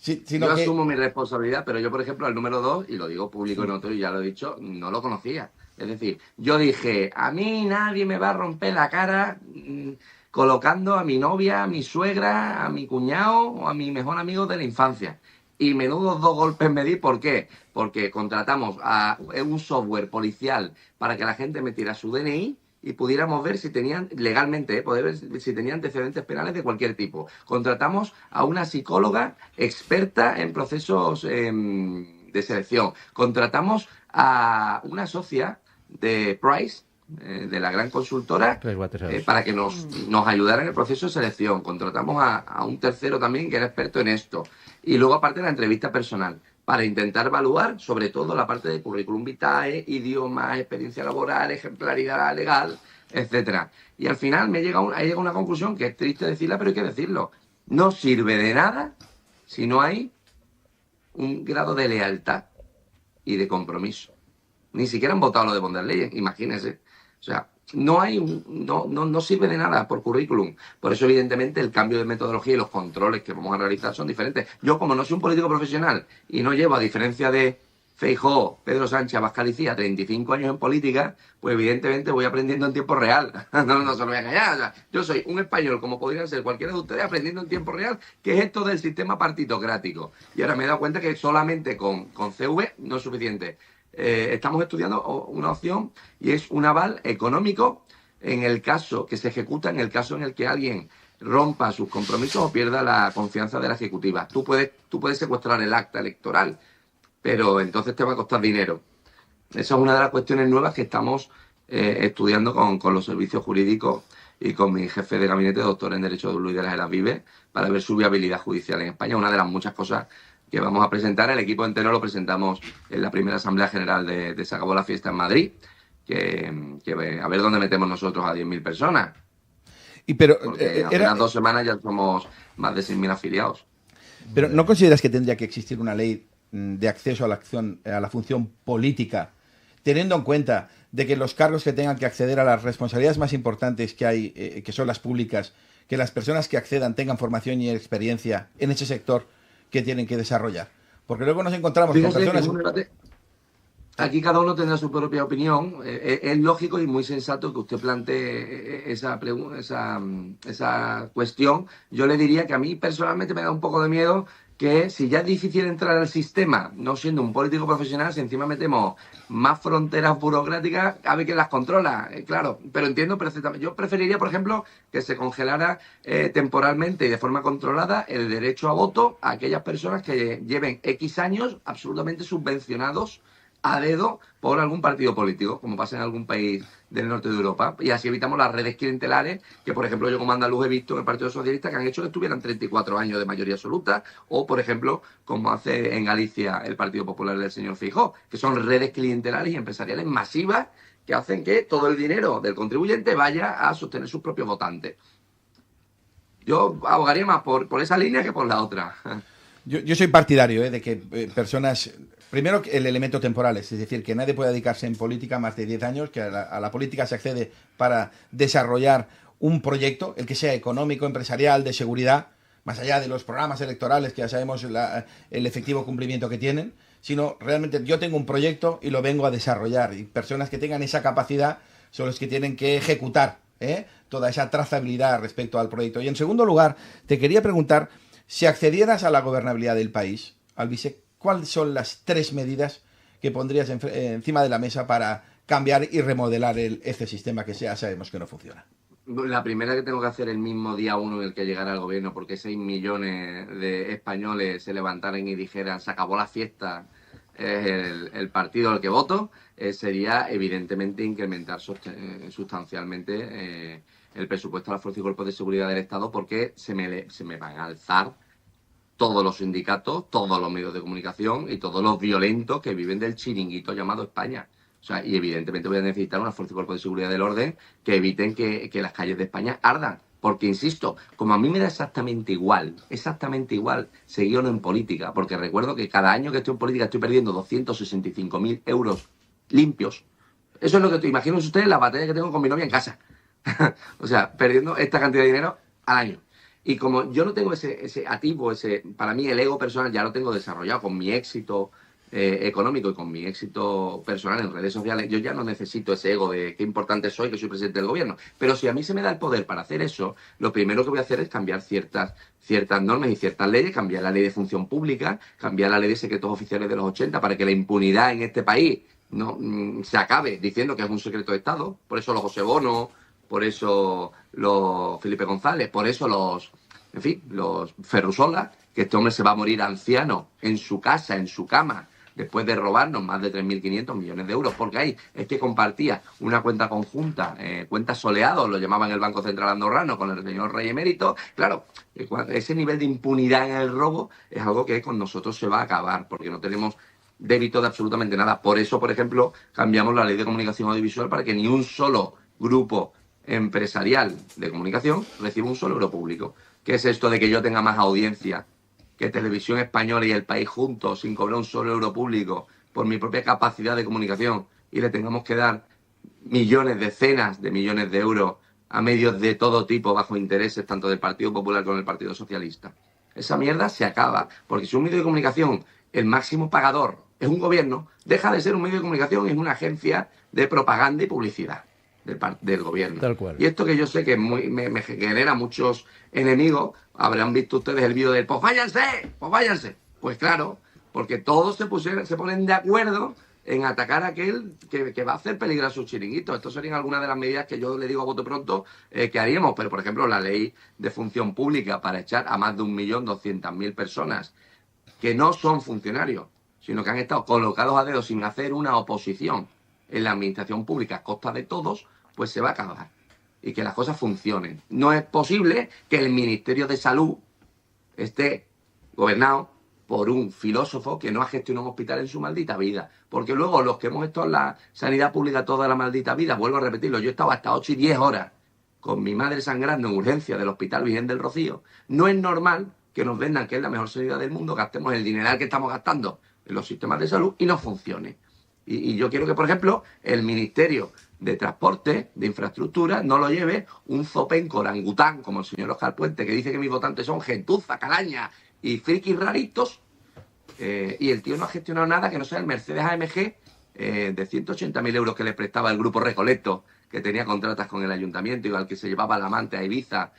Yo asumo mi responsabilidad, pero yo, por ejemplo, al número 2, y lo digo público y notorio, ya lo he dicho, no lo conocía. Es decir, yo dije, a mí nadie me va a romper la cara colocando a mi novia, a mi suegra, a mi cuñado o a mi mejor amigo de la infancia. Y menudos 2 golpes me di. ¿Por qué? Porque contratamos a un software policial para que la gente metiera su DNI y pudiéramos ver si tenían, legalmente, poder ver si tenían antecedentes penales de cualquier tipo. Contratamos a una psicóloga experta en procesos de selección. Contratamos a una socia de Price, de la gran consultora, para que nos ayudara en el proceso de selección. Contratamos a un tercero también que era experto en esto. Y luego, aparte, la entrevista personal, para intentar evaluar sobre todo la parte de currículum vitae, idiomas, experiencia laboral, ejemplaridad legal, etcétera. Y al final me llega a una conclusión que es triste decirla, pero hay que decirlo. No sirve de nada si no hay un grado de lealtad y de compromiso. Ni siquiera han votado lo de von der Leyen, imagínense. O sea, no sirve de nada por currículum. Por eso, evidentemente, el cambio de metodología y los controles que vamos a realizar son diferentes. Yo, como no soy un político profesional y no llevo, a diferencia de Feijóo, Pedro Sánchez, Abascal y Cía, 35 años en política, pues evidentemente voy aprendiendo en tiempo real. No se lo voy a engañar. O sea, yo soy un español, como podrían ser cualquiera de ustedes, aprendiendo en tiempo real qué es esto del sistema partitocrático. Y ahora me he dado cuenta que solamente con CV no es suficiente. Estamos estudiando una opción y es un aval económico en el caso que se ejecuta, en el caso en el que alguien rompa sus compromisos o pierda la confianza de la ejecutiva. Tú puedes secuestrar el acta electoral, pero entonces te va a costar dinero. Esa es una de las cuestiones nuevas que estamos estudiando con los servicios jurídicos y con mi jefe de gabinete, doctor en Derecho, Luis de las Vives, para ver su viabilidad judicial en España. Una de las muchas cosas que vamos a presentar. El equipo entero lo presentamos en la primera Asamblea General de Se acabó la fiesta en Madrid, que a ver dónde metemos nosotros a 10.000 personas. Pero en unas 2 semanas ya somos más de 6.000 afiliados. Pero ¿no consideras que tendría que existir una ley de acceso a la función política, teniendo en cuenta de que los cargos que tengan que acceder a las responsabilidades más importantes que hay, que son las públicas, que las personas que accedan tengan formación y experiencia en ese sector que tienen que desarrollar? Porque luego nos encontramos con personas... Aquí cada uno tendrá su propia opinión. Es lógico y muy sensato que usted plantee esa cuestión. Yo le diría que a mí personalmente me da un poco de miedo que si ya es difícil entrar al sistema, no siendo un político profesional, si encima metemos más fronteras burocráticas, a ver quién las controla, claro, pero entiendo perfectamente. Yo preferiría, por ejemplo, que se congelara temporalmente y de forma controlada el derecho a voto a aquellas personas que lleven X años absolutamente subvencionados a dedo por algún partido político, como pasa en algún país del norte de Europa, y así evitamos las redes clientelares que, por ejemplo, yo como andaluz he visto en el Partido Socialista que han hecho que estuvieran 34 años de mayoría absoluta, o, por ejemplo, como hace en Galicia el Partido Popular del señor Feijóo, que son redes clientelares y empresariales masivas que hacen que todo el dinero del contribuyente vaya a sostener sus propios votantes. Yo abogaría más por esa línea que por la otra. Yo soy partidario de que personas... Primero, el elemento temporal, es decir, que nadie puede dedicarse en política más de 10 años, que a la política se accede para desarrollar un proyecto, el que sea económico, empresarial, de seguridad, más allá de los programas electorales que ya sabemos el efectivo cumplimiento que tienen, sino realmente yo tengo un proyecto y lo vengo a desarrollar, y personas que tengan esa capacidad son los que tienen que ejecutar toda esa trazabilidad respecto al proyecto. Y en segundo lugar, te quería preguntar, si accedieras a la gobernabilidad del país, Alvise, ¿cuáles son las 3 medidas que pondrías encima de la mesa para cambiar y remodelar este sistema que ya sabemos que no funciona? La primera que tengo que hacer el mismo día 1 en el que llegara al gobierno, porque 6 millones de españoles se levantaran y dijeran se acabó la fiesta, es el partido al que voto, sería evidentemente incrementar sustancialmente el presupuesto a las fuerzas y cuerpos de seguridad del Estado, porque se me van a alzar todos los sindicatos, todos los medios de comunicación y todos los violentos que viven del chiringuito llamado España. O sea, y evidentemente voy a necesitar una fuerza y cuerpo de seguridad del orden que eviten que las calles de España ardan. Porque, insisto, como a mí me da exactamente igual seguir o no en política, porque recuerdo que cada año que estoy en política estoy perdiendo 265.000 euros limpios. Eso es lo que imagínense ustedes la batalla que tengo con mi novia en casa. O sea, perdiendo esta cantidad de dinero al año. Y como yo no tengo ese atisbo, para mí el ego personal ya lo tengo desarrollado con mi éxito económico y con mi éxito personal en redes sociales, yo ya no necesito ese ego de qué importante soy, que soy presidente del gobierno. Pero si a mí se me da el poder para hacer eso, lo primero que voy a hacer es cambiar ciertas normas y ciertas leyes, cambiar la ley de función pública, cambiar la ley de secretos oficiales de los 80 para que la impunidad en este país no se acabe diciendo que es un secreto de Estado. Por eso los José Bono, por eso los Felipe González, por eso los Ferrusola, que este hombre se va a morir anciano en su casa, en su cama, después de robarnos más de 3.500 millones de euros, porque es que compartía una cuenta conjunta, cuenta soleado, lo llamaban el Banco Central Andorrano, con el señor Rey Emérito. Claro, ese nivel de impunidad en el robo es algo que con nosotros se va a acabar, porque no tenemos débito de absolutamente nada. Por eso, por ejemplo, cambiamos la ley de comunicación audiovisual para que ni un solo grupo empresarial de comunicación reciba un solo euro público. ¿Qué es esto de que yo tenga más audiencia que Televisión Española y El País juntos, sin cobrar un solo euro público, por mi propia capacidad de comunicación, y le tengamos que dar decenas de millones de euros a medios de todo tipo bajo intereses, tanto del Partido Popular como del Partido Socialista? Esa mierda se acaba, porque si un medio de comunicación, el máximo pagador es un gobierno, deja de ser un medio de comunicación y es una agencia de propaganda y publicidad del gobierno. Tal cual. Y esto que yo sé que me genera muchos enemigos, habrán visto ustedes el vídeo del pues váyanse. Pues claro, porque todos se ponen de acuerdo en atacar a aquel que va a hacer peligrar sus chiringuitos. Estas serían algunas de las medidas que yo le digo a voto pronto que haríamos. Pero, por ejemplo, la ley de función pública para echar a más de 1.200.000 personas que no son funcionarios, sino que han estado colocados a dedo sin hacer una oposición en la administración pública a costa de todos, pues se va a acabar. Y que las cosas funcionen. No es posible que el Ministerio de Salud esté gobernado por un filósofo que no ha gestionado un hospital en su maldita vida. Porque luego los que hemos estado en la sanidad pública toda la maldita vida, vuelvo a repetirlo, yo he estado hasta 8 y 10 horas con mi madre sangrando en urgencia del Hospital Virgen del Rocío. No es normal que nos vendan que es la mejor sanidad del mundo, gastemos el dineral que estamos gastando en los sistemas de salud y no funcione. Y yo quiero que, por ejemplo, el Ministerio de Transporte, de Infraestructura, no lo lleve un zopenco orangután como el señor Oscar Puente, que dice que mis votantes son gentuza, calaña y frikis raritos, y el tío no ha gestionado nada que no sea el Mercedes AMG de 180.000 euros que le prestaba el Grupo Recoleto, que tenía contratas con el ayuntamiento, igual que se llevaba al amante a Ibiza,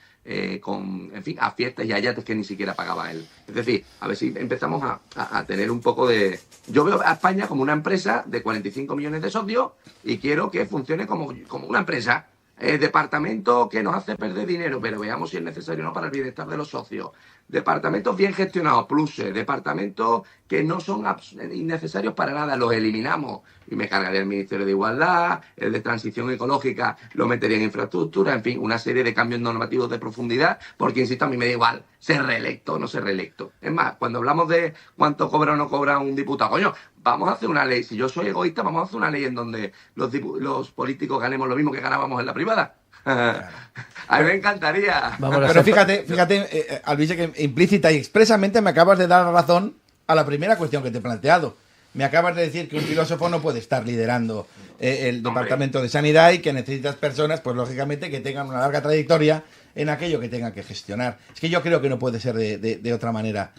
a fiestas y a yates que ni siquiera pagaba él. Es decir, a ver si empezamos a tener un poco de... Yo veo a España como una empresa de 45 millones de socios y quiero que funcione como una empresa. Departamento que nos hace perder dinero, pero veamos si es necesario o no para el bienestar de los socios. departamentos bien gestionados, pluses, departamentos que no son innecesarios para nada, los eliminamos y me cargaría el Ministerio de Igualdad, el de Transición Ecológica lo metería en infraestructura, en fin, una serie de cambios normativos de profundidad, porque insisto, a mí me da igual ser reelecto o no ser reelecto. Es más, cuando hablamos de cuánto cobra o no cobra un diputado, coño, vamos a hacer una ley, si yo soy egoísta, vamos a hacer una ley en donde los políticos ganemos lo mismo que ganábamos en la privada. A mí me encantaría. Pero fíjate, Alvise, que implícita y expresamente me acabas de dar razón a la primera cuestión que te he planteado. Me acabas de decir que un filósofo no puede estar liderando el Departamento de Sanidad y que necesitas personas, pues lógicamente, que tengan una larga trayectoria en aquello que tengan que gestionar. Es que yo creo que no puede ser de otra manera,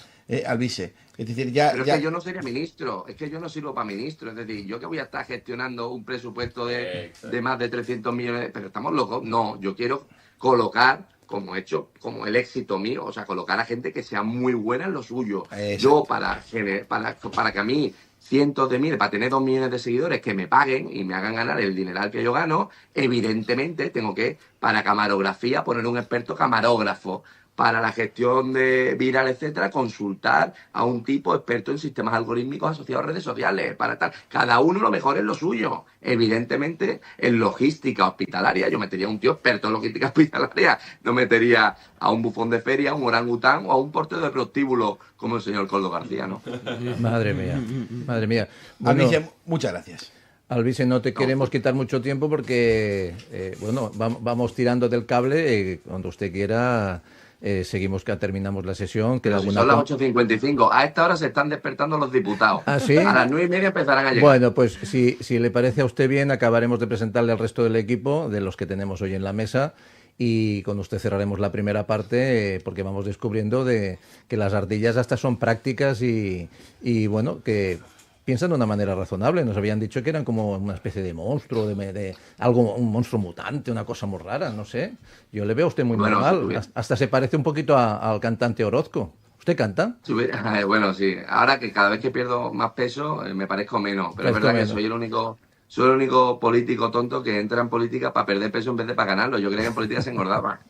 Alvise. Es decir, Pero es que yo no sería ministro, es que yo no sirvo para ministro. Es decir, yo que voy a estar gestionando un presupuesto de más de 300 millones, pero estamos locos. No, yo quiero colocar, como he hecho, como el éxito mío, o sea, colocar a gente que sea muy buena en lo suyo. Yo, para que a mí cientos de miles, para tener 2 millones de seguidores que me paguen y me hagan ganar el dineral que yo gano, evidentemente tengo que, para camarografía, poner un experto camarógrafo. Para la gestión de viral, etcétera, consultar a un tipo experto en sistemas algorítmicos asociados a redes sociales, para tal. Cada uno lo mejor es lo suyo. Evidentemente, en logística hospitalaria, yo metería a un tío experto en logística hospitalaria, no metería a un bufón de feria, a un orangután o a un portero de prostíbulo como el señor Coldo García, ¿no? Madre mía, madre mía. Bueno, Alvise, muchas gracias. Alvise, no te queremos quitar mucho tiempo porque, bueno, vamos tirando del cable. Cuando usted quiera, seguimos, que terminamos la sesión. Pero si son las 8:55. A esta hora se están despertando los diputados. ¿Ah, sí? A las 9:30 empezarán a llegar. Bueno, pues si le parece a usted bien, acabaremos de presentarle al resto del equipo, de los que tenemos hoy en la mesa, y con usted cerraremos la primera parte, porque vamos descubriendo que las ardillas hasta son prácticas y bueno, que piensan de una manera razonable. Nos habían dicho que eran como una especie de monstruo, de algo, un monstruo mutante, una cosa muy rara, no sé. Yo le veo a usted muy normal. Hasta se parece un poquito al cantante Orozco. ¿Usted canta? Bueno, sí. Ahora que cada vez que pierdo más peso, me parezco menos. Pero es verdad que soy el único político tonto que entra en política para perder peso en vez de para ganarlo. Yo creía que en política se engordaba.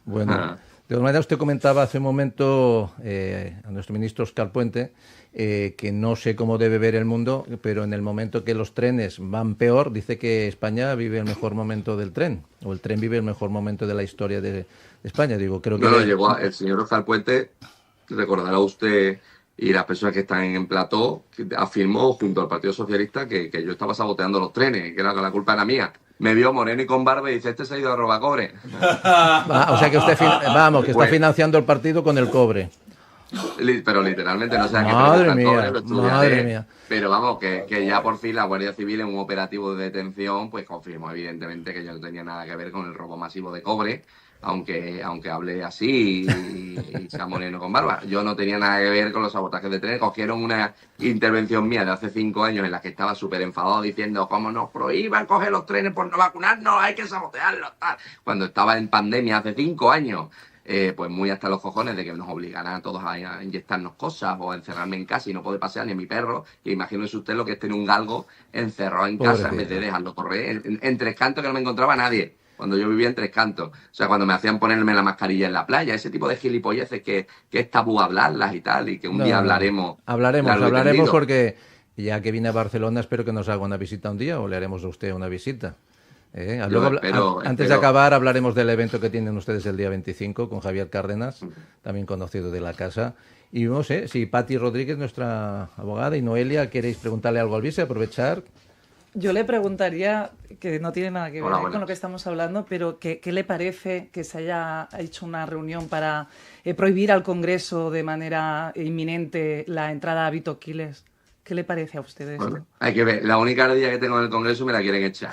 Bueno, de todas maneras, usted comentaba hace un momento a nuestro ministro Óscar Puente que no sé cómo debe ver el mundo, pero en el momento que los trenes van peor, dice que España vive el mejor momento del tren, o el tren vive el mejor momento de la historia de España. Digo, creo que... No, llegó el señor Óscar Puente, recordará usted, y las personas que están en plató, que afirmó junto al Partido Socialista que yo estaba saboteando los trenes, que la culpa era mía. Me vio moreno y con barba y dice, este se ha ido a robar cobre. O sea que usted, está financiando el partido con el cobre. Pero literalmente, no sé a qué madre mía. Pero vamos, que ya por fin la Guardia Civil en un operativo de detención pues confirmó evidentemente que yo no tenía nada que ver con el robo masivo de cobre, aunque hable así y sea moreno con barba. Yo no tenía nada que ver con los sabotajes de trenes. Cogieron una intervención mía de hace 5 años en la que estaba súper enfadado diciendo como nos prohíban coger los trenes por no vacunarnos, hay que sabotearlos, tal. Cuando estaba en pandemia hace 5 años. Pues muy hasta los cojones de que nos obligaran a todos a inyectarnos cosas o a encerrarme en casa y no poder pasear ni a mi perro, que imagínese usted lo que es tener un galgo encerrado en casa en vez de dejarlo correr en Tres Cantos, que no me encontraba nadie cuando yo vivía en Tres Cantos. O sea, cuando me hacían ponerme la mascarilla en la playa, ese tipo de gilipolleces que es tabú hablarlas y tal, y que un día hablaremos. Hablaremos porque ya que vine a Barcelona espero que nos haga una visita un día, o le haremos a usted una visita. Luego, antes de acabar, hablaremos del evento que tienen ustedes el día 25 con Javier Cárdenas, también conocido de la casa. Y no sé si Pati Rodríguez, nuestra abogada, y Noelia, ¿queréis preguntarle algo al vice? Aprovechar. Yo le preguntaría, que no tiene nada que ver con lo que estamos hablando, pero ¿qué le parece que se haya hecho una reunión para prohibir al Congreso de manera inminente la entrada a Vito Quiles? ¿Qué le parece a usted esto? Bueno, hay que ver. La única ardilla que tengo en el Congreso me la quieren echar.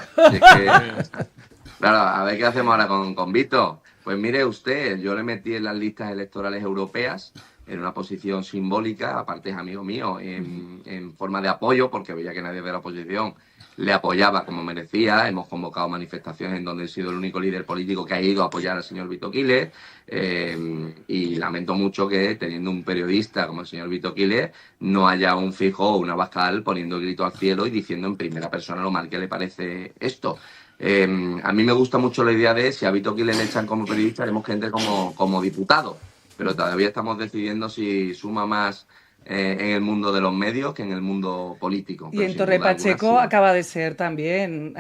Claro, a ver qué hacemos ahora con Vito. Pues mire usted, yo le metí en las listas electorales europeas en una posición simbólica, aparte es amigo mío, en forma de apoyo, porque veía que nadie de la oposición le apoyaba como merecía. Hemos convocado manifestaciones en donde he sido el único líder político que ha ido a apoyar al señor Vito Quiles, y lamento mucho que, teniendo un periodista como el señor Vito Quiles, no haya un Feijóo o una Abascal poniendo el grito al cielo y diciendo en primera persona lo mal que le parece esto. A mí me gusta mucho la idea de, si a Vito Quiles le echan como periodista, haremos que entre como diputado. pero todavía estamos decidiendo si suma más en el mundo de los medios que en el mundo político. Y en Torre Pacheco acaba de ser también,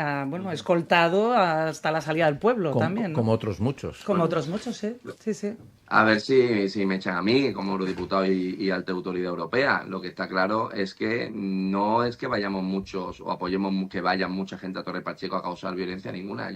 escoltado hasta la salida del pueblo también, ¿no? Como otros muchos. Como otros muchos, sí. A ver si me echan a mí como eurodiputado y alta autoridad europea. Lo que está claro es que no es que vayamos muchos o apoyemos que vayan mucha gente a Torre Pacheco a causar violencia ninguna.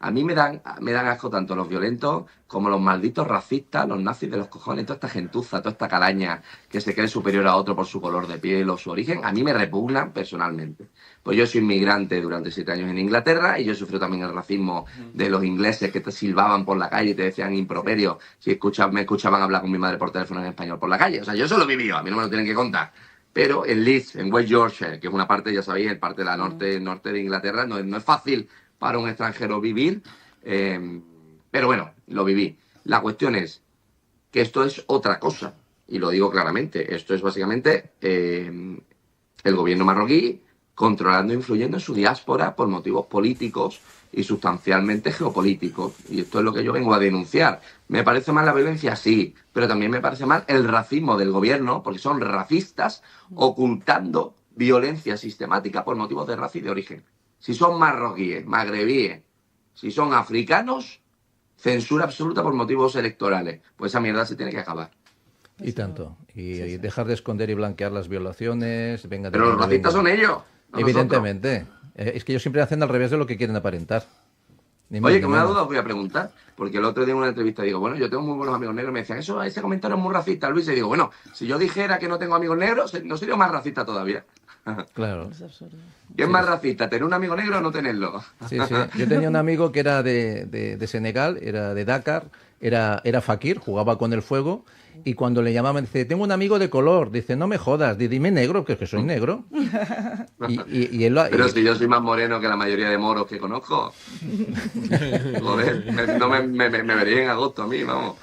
A mí me dan asco tanto los violentos como los malditos racistas, los nazis de los cojones, toda esta gentuza, toda esta calaña que se cree superior a otro por su color de piel o su origen. A mí me repugnan personalmente. Pues yo soy inmigrante durante 7 años en Inglaterra y yo sufrí también el racismo de los ingleses que te silbaban por la calle y te decían improperios si me escuchaban hablar con mi madre por teléfono en español por la calle. O sea, yo eso lo he vivido, a mí no me lo tienen que contar. Pero en Leeds, en West Yorkshire, que es una parte, ya sabéis, el parte de la norte de Inglaterra, no es fácil para un extranjero vivir, pero bueno, lo viví. La cuestión es que esto es otra cosa, y lo digo claramente, esto es básicamente el gobierno marroquí controlando e influyendo en su diáspora por motivos políticos y sustancialmente geopolíticos, y esto es lo que yo vengo a denunciar. ¿Me parece mal la violencia? Sí, pero también me parece mal el racismo del gobierno, porque son racistas ocultando violencia sistemática por motivos de raza y de origen. Si son marroquíes, magrebíes, si son africanos, censura absoluta por motivos electorales. Pues esa mierda se tiene que acabar. Y tanto. Y dejar de esconder y blanquear las violaciones. Pero los racistas son ellos. Evidentemente. Es que ellos siempre hacen al revés de lo que quieren aparentar. Oye, que una duda os voy a preguntar. Porque el otro día en una entrevista digo, bueno, yo tengo muy buenos amigos negros. Me decían, ese comentario es muy racista, Luis. Y digo, bueno, si yo dijera que no tengo amigos negros, no sería más racista todavía. Claro. ¿Qué es más racista, tener un amigo negro o no tenerlo? Sí. Yo tenía un amigo que era de Senegal, era de Dakar, era fakir, jugaba con el fuego, y cuando le llamaban, dice, tengo un amigo de color, dice, no me jodas, dime negro, que es que soy negro. Y él Pero si yo soy más moreno que la mayoría de moros que conozco. Joder, me vería en agosto a mí, vamos.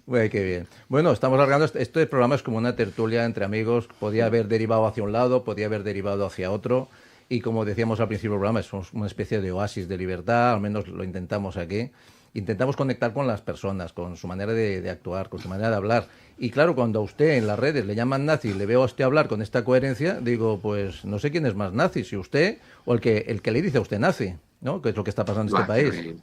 Bueno, qué bien. Bueno, estamos largando. Este programa es como una tertulia entre amigos. Podía haber derivado hacia un lado, podía haber derivado hacia otro. Y como decíamos al principio del programa, somos una especie de oasis de libertad, al menos lo intentamos aquí. Intentamos conectar con las personas, con su manera de actuar, con su manera de hablar. Y claro, cuando a usted en las redes le llaman nazi y le veo a usted hablar con esta coherencia, digo, pues no sé quién es más nazi, si usted o el que le dice a usted nazi, ¿no? Que es lo que está pasando en este país.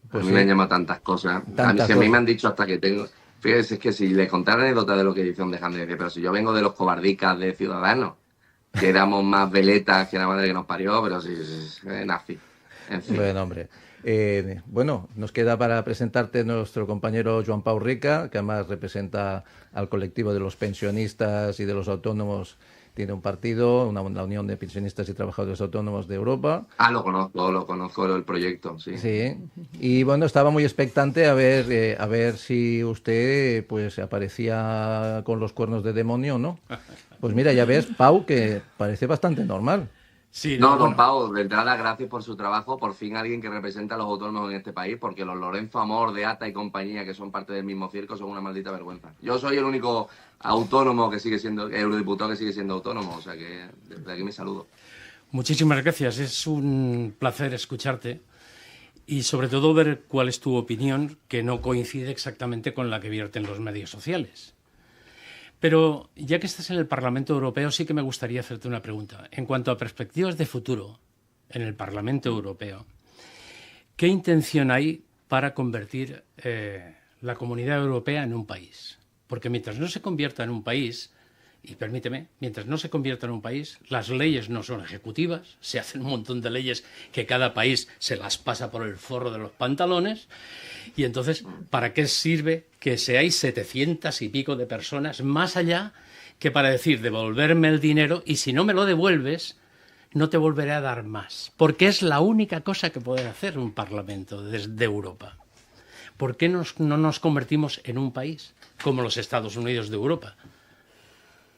Pues a mí me han llamado tantas cosas. A mí me han dicho hasta que tengo... Fíjese, es que si les contara anécdotas de lo que dicen, dejan de decir, pero si yo vengo de los cobardicas de Ciudadanos, que éramos más veletas que la madre que nos parió, pero sí, nazi. En fin. Bueno, hombre. Bueno, nos queda para presentarte nuestro compañero Joan Pau Rica, que además representa al colectivo de los pensionistas y de los autónomos. Tiene un partido, la Unión de Pensionistas y Trabajadores Autónomos de Europa. Lo conozco el proyecto, sí. Sí, y bueno, estaba muy expectante a ver si usted pues aparecía con los cuernos de demonio, ¿no? Pues mira, ya ves, Pau, que parece bastante normal. Sí, don Pau, de entrada, gracias por su trabajo. Por fin alguien que representa a los autónomos en este país, porque los Lorenzo Amor, de Ata y compañía, que son parte del mismo circo, son una maldita vergüenza. Yo soy el único autónomo que sigue siendo, eurodiputado que sigue siendo autónomo, o sea que desde aquí mi saludo. Muchísimas gracias, es un placer escucharte y sobre todo ver cuál es tu opinión, que no coincide exactamente con la que vierten los medios sociales. Pero ya que estás en el Parlamento Europeo, sí que me gustaría hacerte una pregunta. En cuanto a perspectivas de futuro en el Parlamento Europeo, ¿qué intención hay para convertir la Comunidad Europea en un país? Porque mientras no se convierta en un país, y permíteme, mientras no se convierta en un país, las leyes no son ejecutivas, se hacen un montón de leyes que cada país se las pasa por el forro de los pantalones, y entonces, ¿para qué sirve que seáis 700 y pico de personas más allá que para decir devolverme el dinero y si no me lo devuelves, no te volveré a dar más? Porque es la única cosa que puede hacer un parlamento desde Europa. ¿Por qué no nos convertimos en un país como los Estados Unidos de Europa?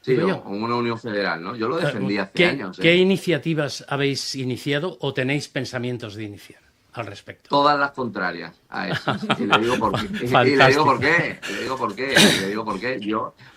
Sí, una unión federal, ¿no? Yo lo defendí hace años. ¿Qué iniciativas habéis iniciado o tenéis pensamientos de iniciar al respecto? Todas las contrarias. a eso. Y le digo por qué. Y le digo por qué.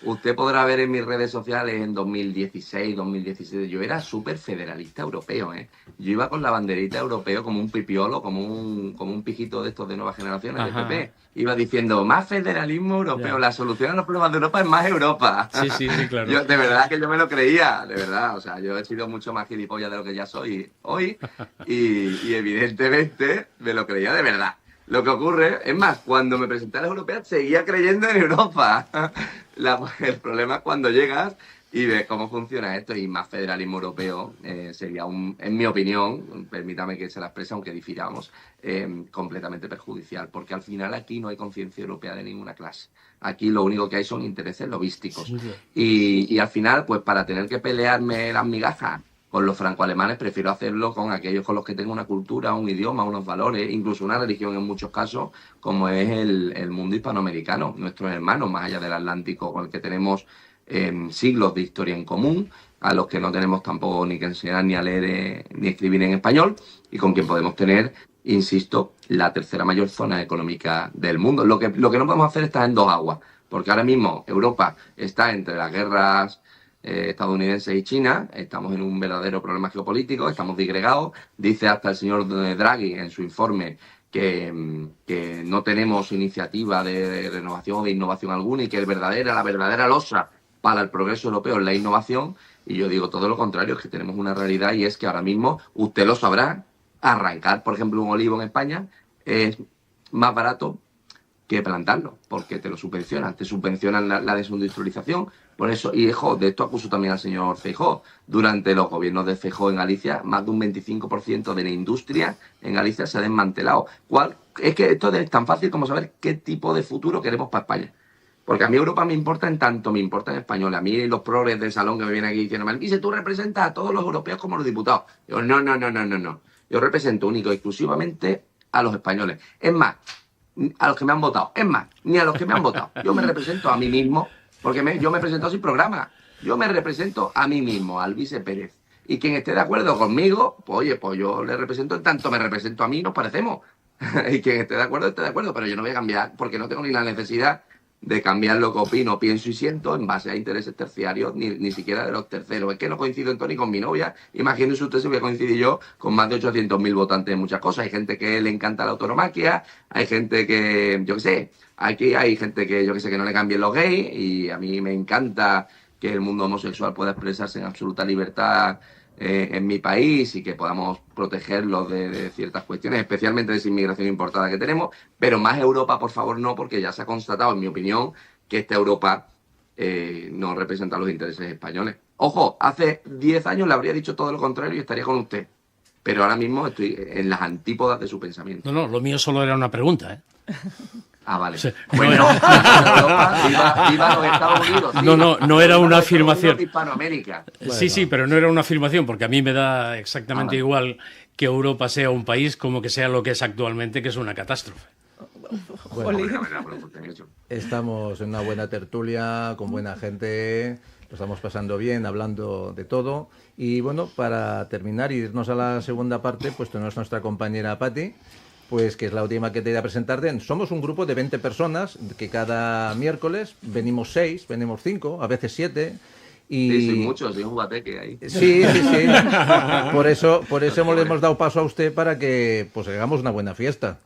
Usted podrá ver en mis redes sociales en 2016, 2017, yo era súper federalista europeo, ¿eh? Yo iba con la banderita europeo como un pipiolo, como un pijito de estos de nuevas generaciones de PP. Iba diciendo, más federalismo europeo, la solución a los problemas de Europa es más Europa. Sí, claro. Yo, de verdad que yo me lo creía, de verdad. O sea, yo he sido mucho más gilipollas de lo que ya soy hoy y evidentemente me lo creía de verdad. Lo que ocurre, es más, cuando me presenté a las europeas seguía creyendo en Europa. El problema es cuando llegas y ves cómo funciona esto, y más federalismo europeo sería, en mi opinión, permítame que se la exprese aunque difiramos, completamente perjudicial, porque al final aquí no hay conciencia europea de ninguna clase. Aquí lo único que hay son intereses lobísticos. Y al final, pues para tener que pelearme las migajas con los franco-alemanes, prefiero hacerlo con aquellos con los que tengo una cultura, un idioma, unos valores, incluso una religión en muchos casos, como es el mundo hispanoamericano, nuestros hermanos más allá del Atlántico, con el que tenemos siglos de historia en común, a los que no tenemos tampoco ni que enseñar ni a leer ni escribir en español, y con quien podemos tener, insisto, la tercera mayor zona económica del mundo. Lo que no podemos hacer es estar en dos aguas, porque ahora mismo Europa está entre las guerras estadounidenses y China, estamos en un verdadero problema geopolítico, estamos disgregados. Dice hasta el señor Draghi en su informe que no tenemos iniciativa de renovación o de innovación alguna, y que la verdadera losa para el progreso europeo es la innovación. Y yo digo todo lo contrario, es que tenemos una realidad, y es que ahora mismo, usted lo sabrá, arrancar, por ejemplo, un olivo en España es más barato que plantarlo, porque te lo subvencionan, la desindustrialización. Por eso, y de esto acuso también al señor Feijóo. Durante los gobiernos de Feijóo en Galicia, más de un 25% de la industria en Galicia se ha desmantelado. Es que esto es tan fácil como saber qué tipo de futuro queremos para España. Porque a mí Europa me importa en tanto, me importa en español. A mí los progres del salón que me vienen aquí diciendo, Malquice, tú representas a todos los europeos como los diputados. Yo, no. Yo represento único y exclusivamente a los españoles. Es más, a los que me han votado. Es más, ni a los que me han votado. Yo me represento a mí mismo, porque yo me he presentado sin programa. Yo me represento a mí mismo, al Vice Pérez. Y quien esté de acuerdo conmigo, pues oye, pues yo le represento en tanto me represento a mí, nos parecemos. Y quien esté de acuerdo, pero yo no voy a cambiar, porque no tengo ni la necesidad de cambiar lo que opino, pienso y siento en base a intereses terciarios, ni siquiera de los terceros. Es que no coincido en todo ni con mi novia. Imagínense usted si voy a coincidir yo con más de 800.000 votantes en muchas cosas. Hay gente que le encanta la autonomaquia, hay gente que, yo qué sé, aquí hay gente que, yo qué sé, que no le cambien los gays, y a mí me encanta que el mundo homosexual pueda expresarse en absoluta libertad en mi país, y que podamos protegerlos de ciertas cuestiones, especialmente de esa inmigración importada que tenemos. Pero más Europa, por favor, no, porque ya se ha constatado, en mi opinión, que esta Europa no representa los intereses españoles. Ojo, hace 10 años le habría dicho todo lo contrario y estaría con usted. Pero ahora mismo estoy en las antípodas de su pensamiento. No, lo mío solo era una pregunta, ¿eh? Ah, vale. Sí. Bueno, viva los Estados Unidos. Sí. No era una afirmación. Hispanoamérica. Sí, pero no era una afirmación, porque a mí me da exactamente igual que Europa sea un país como que sea lo que es actualmente, que es una catástrofe. Bueno, estamos en una buena tertulia, con buena gente, lo estamos pasando bien, hablando de todo. Y bueno, para terminar y irnos a la segunda parte, pues tenemos nuestra compañera Patti, pues que es la última que te voy a presentarte. Somos un grupo de 20 personas que cada miércoles venimos 6, venimos 5, a veces 7. Y... Sí, soy muchos, soy un guateque ahí. Sí. Por eso le hemos dado paso a usted para que pues hagamos una buena fiesta.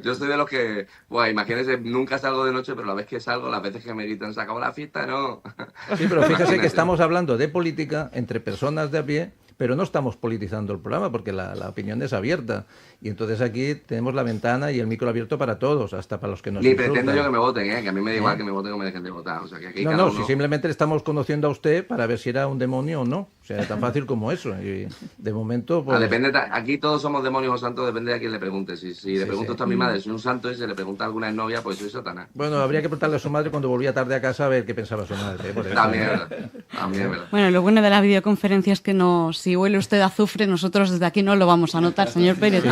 Yo soy de los que, imagínense, nunca salgo de noche, pero la vez que salgo, las veces que me gritan, se acabó la fiesta, no. Sí, pero fíjese que estamos hablando de política entre personas de a pie, pero no estamos politizando el programa, porque la opinión es abierta. Y entonces aquí tenemos la ventana y el micro abierto para todos, hasta para los que nos insultan. Ni pretendo yo que me voten, que a mí me da igual que me voten o me dejen de votar. O sea, que aquí si simplemente le estamos conociendo a usted para ver si era un demonio o no. O sea, tan fácil como eso. Y de momento, pues... depende, aquí todos somos demonios o santos, depende de a quién le pregunte. Si le pregunto esto a mi madre, soy un santo, y se le pregunta a alguna novia, pues soy Satanás. Bueno, habría que preguntarle a su madre cuando volvía tarde a casa a ver qué pensaba su madre. Por eso. También es verdad. Bueno, lo bueno de la videoconferencia es que si huele usted azufre, nosotros desde aquí no lo vamos a notar, señor Pérez.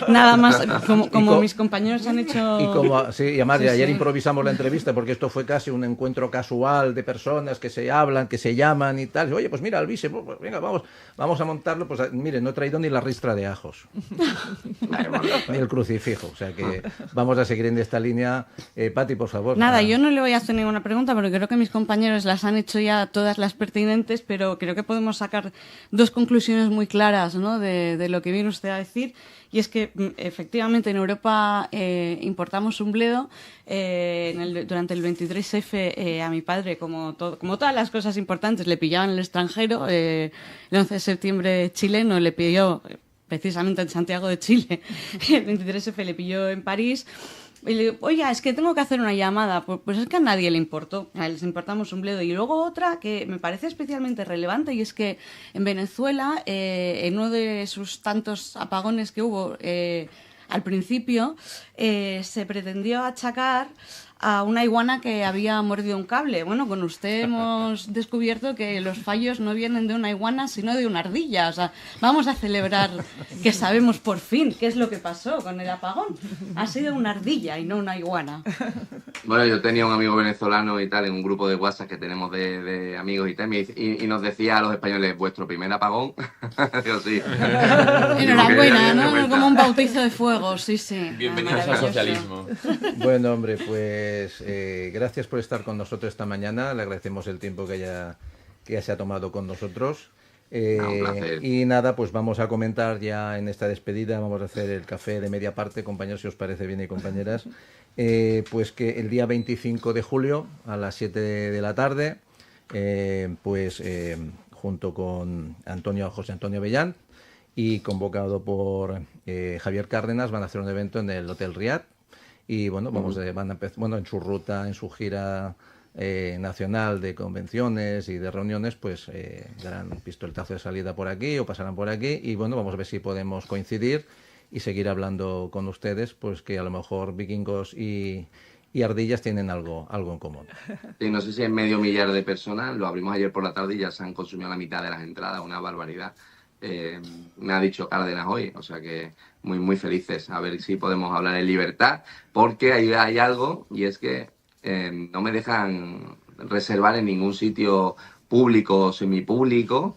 Nada más, como mis compañeros han hecho... Y además, ayer improvisamos la entrevista, porque esto fue casi un encuentro casual de personas que se hablan, que se llaman y tal. Oye, pues mira, Albise, pues venga, vamos a montarlo. Pues mire, no he traído ni la ristra de ajos, ni el crucifijo. O sea que vamos a seguir en esta línea. Pati, por favor. Nada, yo no le voy a hacer ninguna pregunta porque creo que mis compañeros las han hecho ya todas las pertinentes, pero creo que podemos sacar dos conclusiones muy claras, ¿no?, de lo que viene usted a decir. Y es que efectivamente en Europa importamos un bledo. Durante el 23F a mi padre, como todas las cosas importantes, le pillaban en el extranjero. El 11 de septiembre chileno le pilló precisamente en Santiago de Chile. El 23F le pilló en París. Y le digo, oye, es que tengo que hacer una llamada. Pues es que a nadie le importó. Les importamos un bledo. Y luego otra que me parece especialmente relevante, y es que en Venezuela, en uno de sus tantos apagones que hubo al principio, se pretendió achacar a una iguana que había mordido un cable. Bueno, con usted hemos descubierto que los fallos no vienen de una iguana, sino de una ardilla. O sea, vamos a celebrar que sabemos por fin qué es lo que pasó con el apagón. Ha sido una ardilla y no una iguana. Bueno, yo tenía un amigo venezolano y tal, en un grupo de WhatsApp que tenemos de amigos y tal, y nos decía a los españoles, ¿vuestro primer apagón? Digo, sí. Enhorabuena, ¿no? Como un bautizo de fuego, sí, sí. Bienvenidos al socialismo. Bueno, hombre, pues gracias por estar con nosotros esta mañana. Le agradecemos el tiempo que ya se ha tomado con nosotros. Un placer. Y nada, pues vamos a comentar ya en esta despedida, vamos a hacer el café de media parte, compañeros, si os parece bien, y compañeras, pues que el día 25 de julio a las 7 de la tarde, junto con José Antonio Avellán y convocado por Javier Cárdenas, van a hacer un evento en el Hotel Riad. Y bueno, van a empezar, en su ruta, en su gira nacional de convenciones y de reuniones, pues darán un pistoletazo de salida por aquí o pasarán por aquí, y bueno, vamos a ver si podemos coincidir y seguir hablando con ustedes, pues que a lo mejor vikingos y ardillas tienen algo en común. Sí, no sé si es 500.000 de personas, lo abrimos ayer por la tarde y ya se han consumido la mitad de las entradas, una barbaridad. Me ha dicho Cárdenas hoy, o sea que muy muy felices, a ver si podemos hablar en libertad, porque hay algo, y es que no me dejan reservar en ningún sitio público o semipúblico,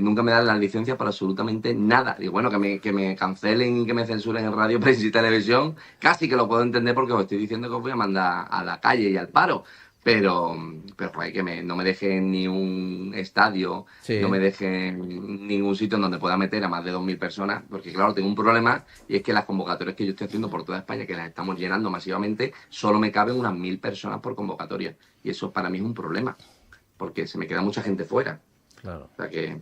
nunca me dan las licencias para absolutamente nada. Y bueno, que me cancelen y que me censuren en radio, prensa y televisión, casi que lo puedo entender, porque os estoy diciendo que os voy a mandar a la calle y al paro. Pero hay que no me dejen ni un estadio, sí, no me dejen ningún sitio en donde pueda meter a más de 2.000 personas, porque claro, tengo un problema, y es que las convocatorias que yo estoy haciendo por toda España, que las estamos llenando masivamente, solo me caben unas 1.000 personas por convocatoria, y eso para mí es un problema, porque se me queda mucha gente fuera. Claro. O sea que,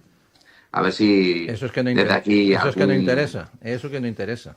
a ver si eso es que no desde aquí... Eso es que no interesa, eso que no interesa.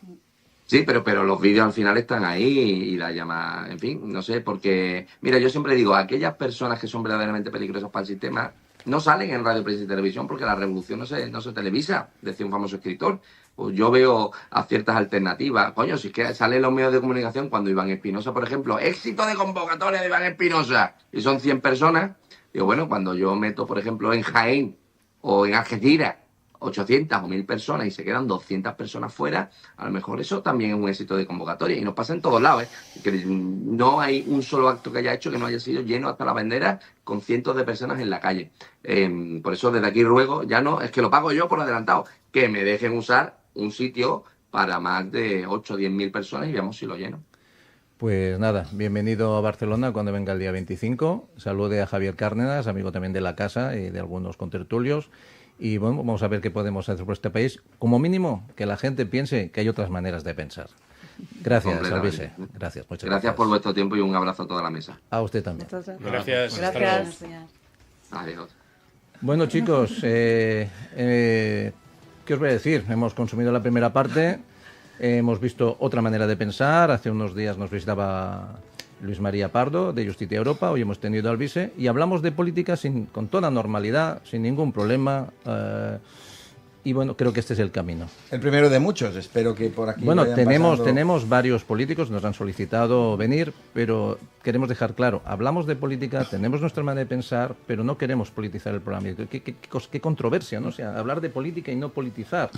Sí, pero los vídeos al final están ahí y la llama, en fin, no sé, porque, mira, yo siempre digo, aquellas personas que son verdaderamente peligrosas para el sistema no salen en radio, prensa y televisión, porque la revolución no se televisa, decía un famoso escritor. Pues yo veo a ciertas alternativas, coño, si es que salen los medios de comunicación cuando Iván Espinosa, por ejemplo, éxito de convocatoria de Iván Espinosa, y son 100 personas, digo, bueno, cuando yo meto, por ejemplo, en Jaén o en Algeciras 800 o 1.000 personas y se quedan 200 personas fuera, a lo mejor eso también es un éxito de convocatoria, y nos pasa en todos lados, que no hay un solo acto que haya hecho que no haya sido lleno hasta la bandera, con cientos de personas en la calle. Por eso desde aquí ruego, ya no, es que lo pago yo por adelantado, que me dejen usar un sitio para más de 8 o 10.000 personas y veamos si lo lleno. Pues nada, bienvenido a Barcelona cuando venga el día 25. Salude a Javier Cárdenas, amigo también de la casa y de algunos contertulios. Y bueno, vamos a ver qué podemos hacer por este país. Como mínimo, que la gente piense que hay otras maneras de pensar. Gracias, Albise. Gracias, muchas gracias. Gracias por vuestro tiempo y un abrazo a toda la mesa. A usted también. Gracias. Gracias. Adiós. Bueno, chicos, ¿qué os voy a decir? Hemos consumido la primera parte, hemos visto otra manera de pensar. Hace unos días nos visitaba Luis María Pardo, de Justicia Europa. Hoy hemos tenido a Albise y hablamos de política con toda normalidad, sin ningún problema. Y bueno, creo que este es el camino. El primero de muchos, espero que por aquí bueno, vayan tenemos varios políticos, nos han solicitado venir, pero queremos dejar claro, hablamos de política, tenemos nuestra manera de pensar, pero no queremos politizar el programa. Qué controversia, ¿no? O sea, hablar de política y no politizar.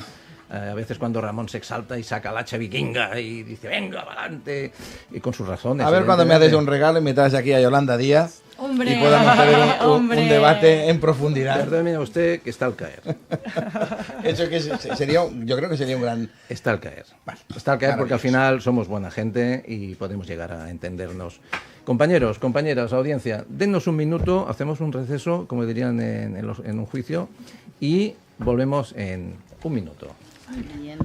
A veces cuando Ramón se exalta y saca la hacha vikinga y dice, venga, adelante, y con sus razones. A ver cuando me haces un regalo y me traes aquí a Yolanda Díaz. Hombre, y podamos tener un debate en profundidad. Perdóneme usted que está al caer. Eso que sería, yo creo que sería un gran... Está al caer. Vale. Está al caer porque al final somos buena gente y podemos llegar a entendernos. Compañeros, compañeras, audiencia, dennos un minuto, hacemos un receso, como dirían en un juicio, y volvemos en un minuto. Muy bien.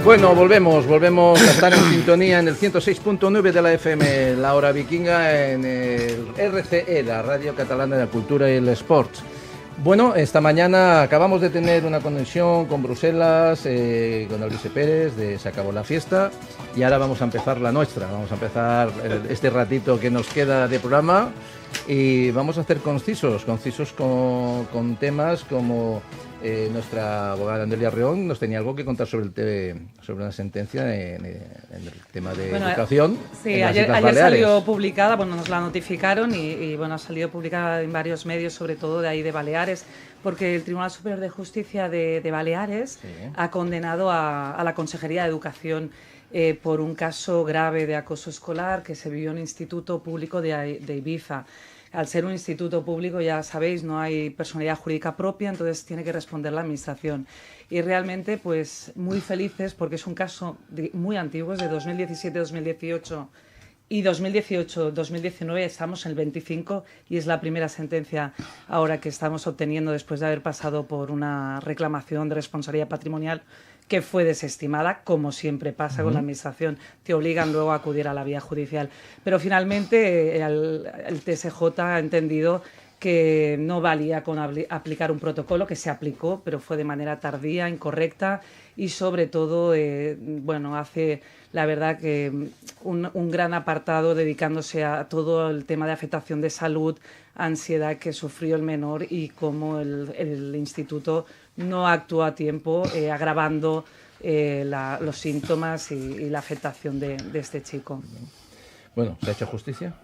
Bueno, volvemos a estar en sintonía en el 106.9 de la FM, la hora vikinga, en el RCE, la Radio Catalana de la Cultura y el Sport. Bueno, esta mañana acabamos de tener una conexión con Bruselas, con Alice Pérez, de Se acabó la fiesta, y ahora vamos a empezar la nuestra. Vamos a empezar este ratito que nos queda de programa y vamos a hacer concisos con temas como nuestra abogada Andelia Reón nos tenía algo que contar sobre una sentencia en el tema de educación. Sí, en las ayer Islas Baleares. salió publicada, bueno, nos la notificaron y bueno, ha salido publicada en varios medios, sobre todo de ahí de Baleares, porque el Tribunal Superior de Justicia de Baleares ha condenado a la Consejería de Educación por un caso grave de acoso escolar que se vivió en un instituto público de Ibiza. Al ser un instituto público, ya sabéis, no hay personalidad jurídica propia, entonces tiene que responder la Administración. Y realmente, pues, muy felices porque es un caso muy antiguo, es de 2017-2018 y 2018-2019, estamos en el 25 y es la primera sentencia ahora que estamos obteniendo después de haber pasado por una reclamación de responsabilidad patrimonial que fue desestimada, como siempre pasa con la Administración, te obligan luego a acudir a la vía judicial. Pero finalmente el TSJ ha entendido que no valía con aplicar un protocolo, que se aplicó, pero fue de manera tardía, incorrecta y sobre todo, bueno, hace la verdad que un gran apartado dedicándose a todo el tema de afectación de salud, ansiedad que sufrió el menor y cómo el instituto no actuó a tiempo, agravando los síntomas y la afectación de este chico. Bueno, ¿se ha hecho justicia?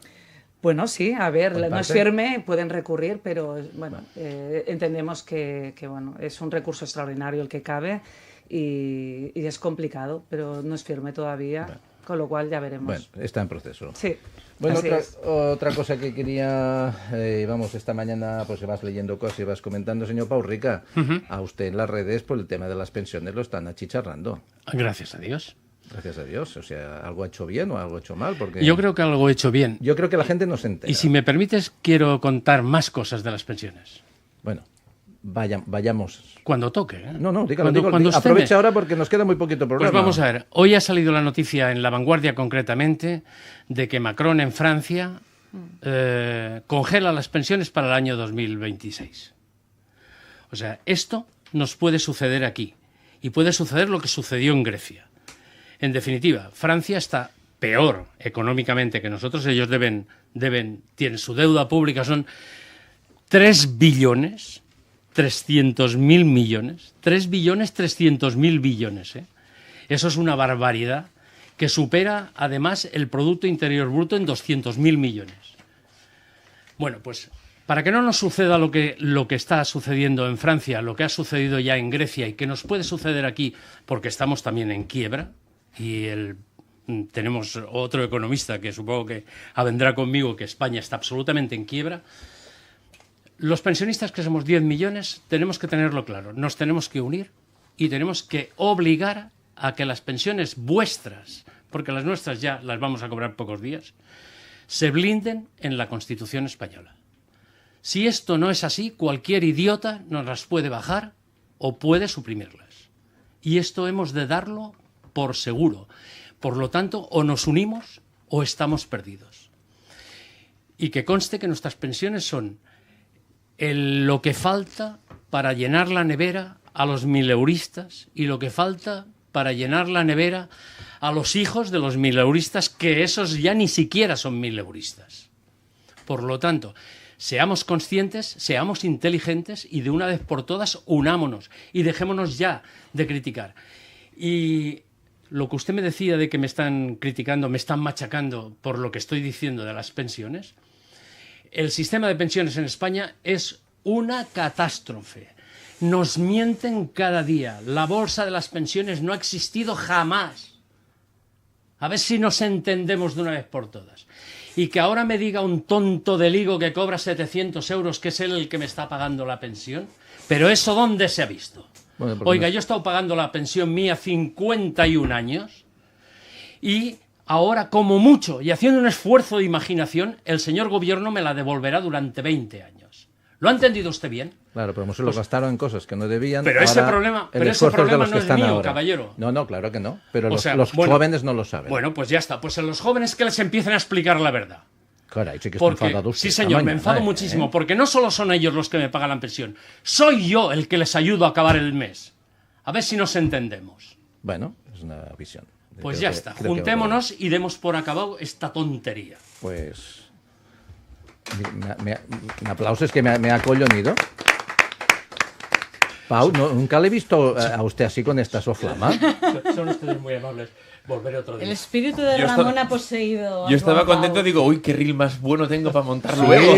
Bueno, sí, a ver, no es firme, pueden recurrir, pero bueno, entendemos que bueno, es un recurso extraordinario el que cabe y es complicado, pero no es firme todavía, con lo cual ya veremos. Bueno, está en proceso. Sí. Bueno, otra cosa que quería, vamos, esta mañana pues vas leyendo cosas y vas comentando, señor Pau Rica, a usted en las redes por el tema de las pensiones lo están achicharrando. Gracias a Dios. Gracias a Dios, o sea, ¿algo ha hecho bien o algo ha hecho mal? Porque yo creo que algo he hecho bien. Yo creo que la gente no se entera. Y si me permites, quiero contar más cosas de las pensiones. Bueno, vayamos. Cuando toque. ¿eh? No, dígalo. Aprovecha ahora porque nos queda muy poquito programa. Pues vamos a ver. Hoy ha salido la noticia en La Vanguardia concretamente de que Macron en Francia congela las pensiones para el año 2026. O sea, esto nos puede suceder aquí. Y puede suceder lo que sucedió en Grecia. En definitiva, Francia está peor económicamente que nosotros. Ellos tienen su deuda pública, son 3.300.000 millones. 3.300.000 billones. Eso es una barbaridad que supera además el Producto Interior Bruto en 200.000 millones. Bueno, pues para que no nos suceda lo que está sucediendo en Francia, lo que ha sucedido ya en Grecia y que nos puede suceder aquí, porque estamos también en quiebra, y tenemos otro economista que supongo que vendrá conmigo, que España está absolutamente en quiebra. Los pensionistas, que somos 10 millones, tenemos que tenerlo claro. Nos tenemos que unir y tenemos que obligar a que las pensiones vuestras, porque las nuestras ya las vamos a cobrar pocos días, se blinden en la Constitución española. Si esto no es así, cualquier idiota nos las puede bajar o puede suprimirlas. Y esto hemos de darlo por seguro. Por lo tanto, o nos unimos o estamos perdidos. Y que conste que nuestras pensiones son lo que falta para llenar la nevera a los mileuristas y lo que falta para llenar la nevera a los hijos de los mileuristas, que esos ya ni siquiera son mileuristas. Por lo tanto, seamos conscientes, seamos inteligentes y de una vez por todas unámonos y dejémonos ya de criticar. Y lo que usted me decía de que me están criticando, me están machacando por lo que estoy diciendo de las pensiones, el sistema de pensiones en España es una catástrofe. Nos mienten cada día. La bolsa de las pensiones no ha existido jamás. A ver si nos entendemos de una vez por todas. Y que ahora me diga un tonto del higo que cobra 700 euros que es él el que me está pagando la pensión. ¿Pero eso dónde se ha visto? Bueno, oiga, yo he estado pagando la pensión mía 51 años y ahora, como mucho, y haciendo un esfuerzo de imaginación, el señor gobierno me la devolverá durante 20 años. ¿Lo ha entendido usted bien? Claro, pero como se lo gastaron en cosas que no debían. Pero ese problema, no es mío, caballero. No, claro que no. Pero los bueno, jóvenes no lo saben. Bueno, pues ya está. Pues a los jóvenes que les empiecen a explicar la verdad. Caray, sí que porque, sí, señor, me enfado muchísimo. Porque no solo son ellos los que me pagan la pensión. Soy yo el que les ayudo a acabar el mes. A ver si nos entendemos. Bueno, es una visión. Pues ya está. Juntémonos y demos por acabado esta tontería. Pues... Me aplausos que me ha collonido. Pau, nunca le he visto a usted así con esta soflama. Son ustedes muy amables. Volveré otro día. El espíritu de Ramón ha poseído. Yo estaba contento, digo, uy, qué reel más bueno tengo para montar luego.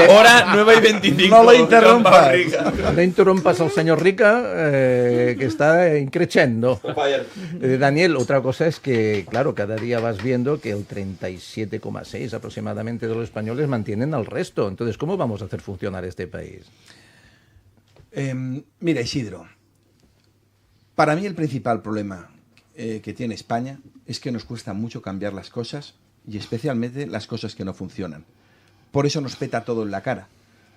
Hora 9:25. No le interrumpas. No le interrumpas al señor Rica, que está increciendo. Daniel, otra cosa es que, claro, cada día vas viendo que el 37,6 aproximadamente de los españoles mantienen al resto. Entonces, ¿cómo vamos a hacer funcionar este país? Mira, Isidro, para mí el principal problema que tiene España es que nos cuesta mucho cambiar las cosas y especialmente las cosas que no funcionan. Por eso nos peta todo en la cara.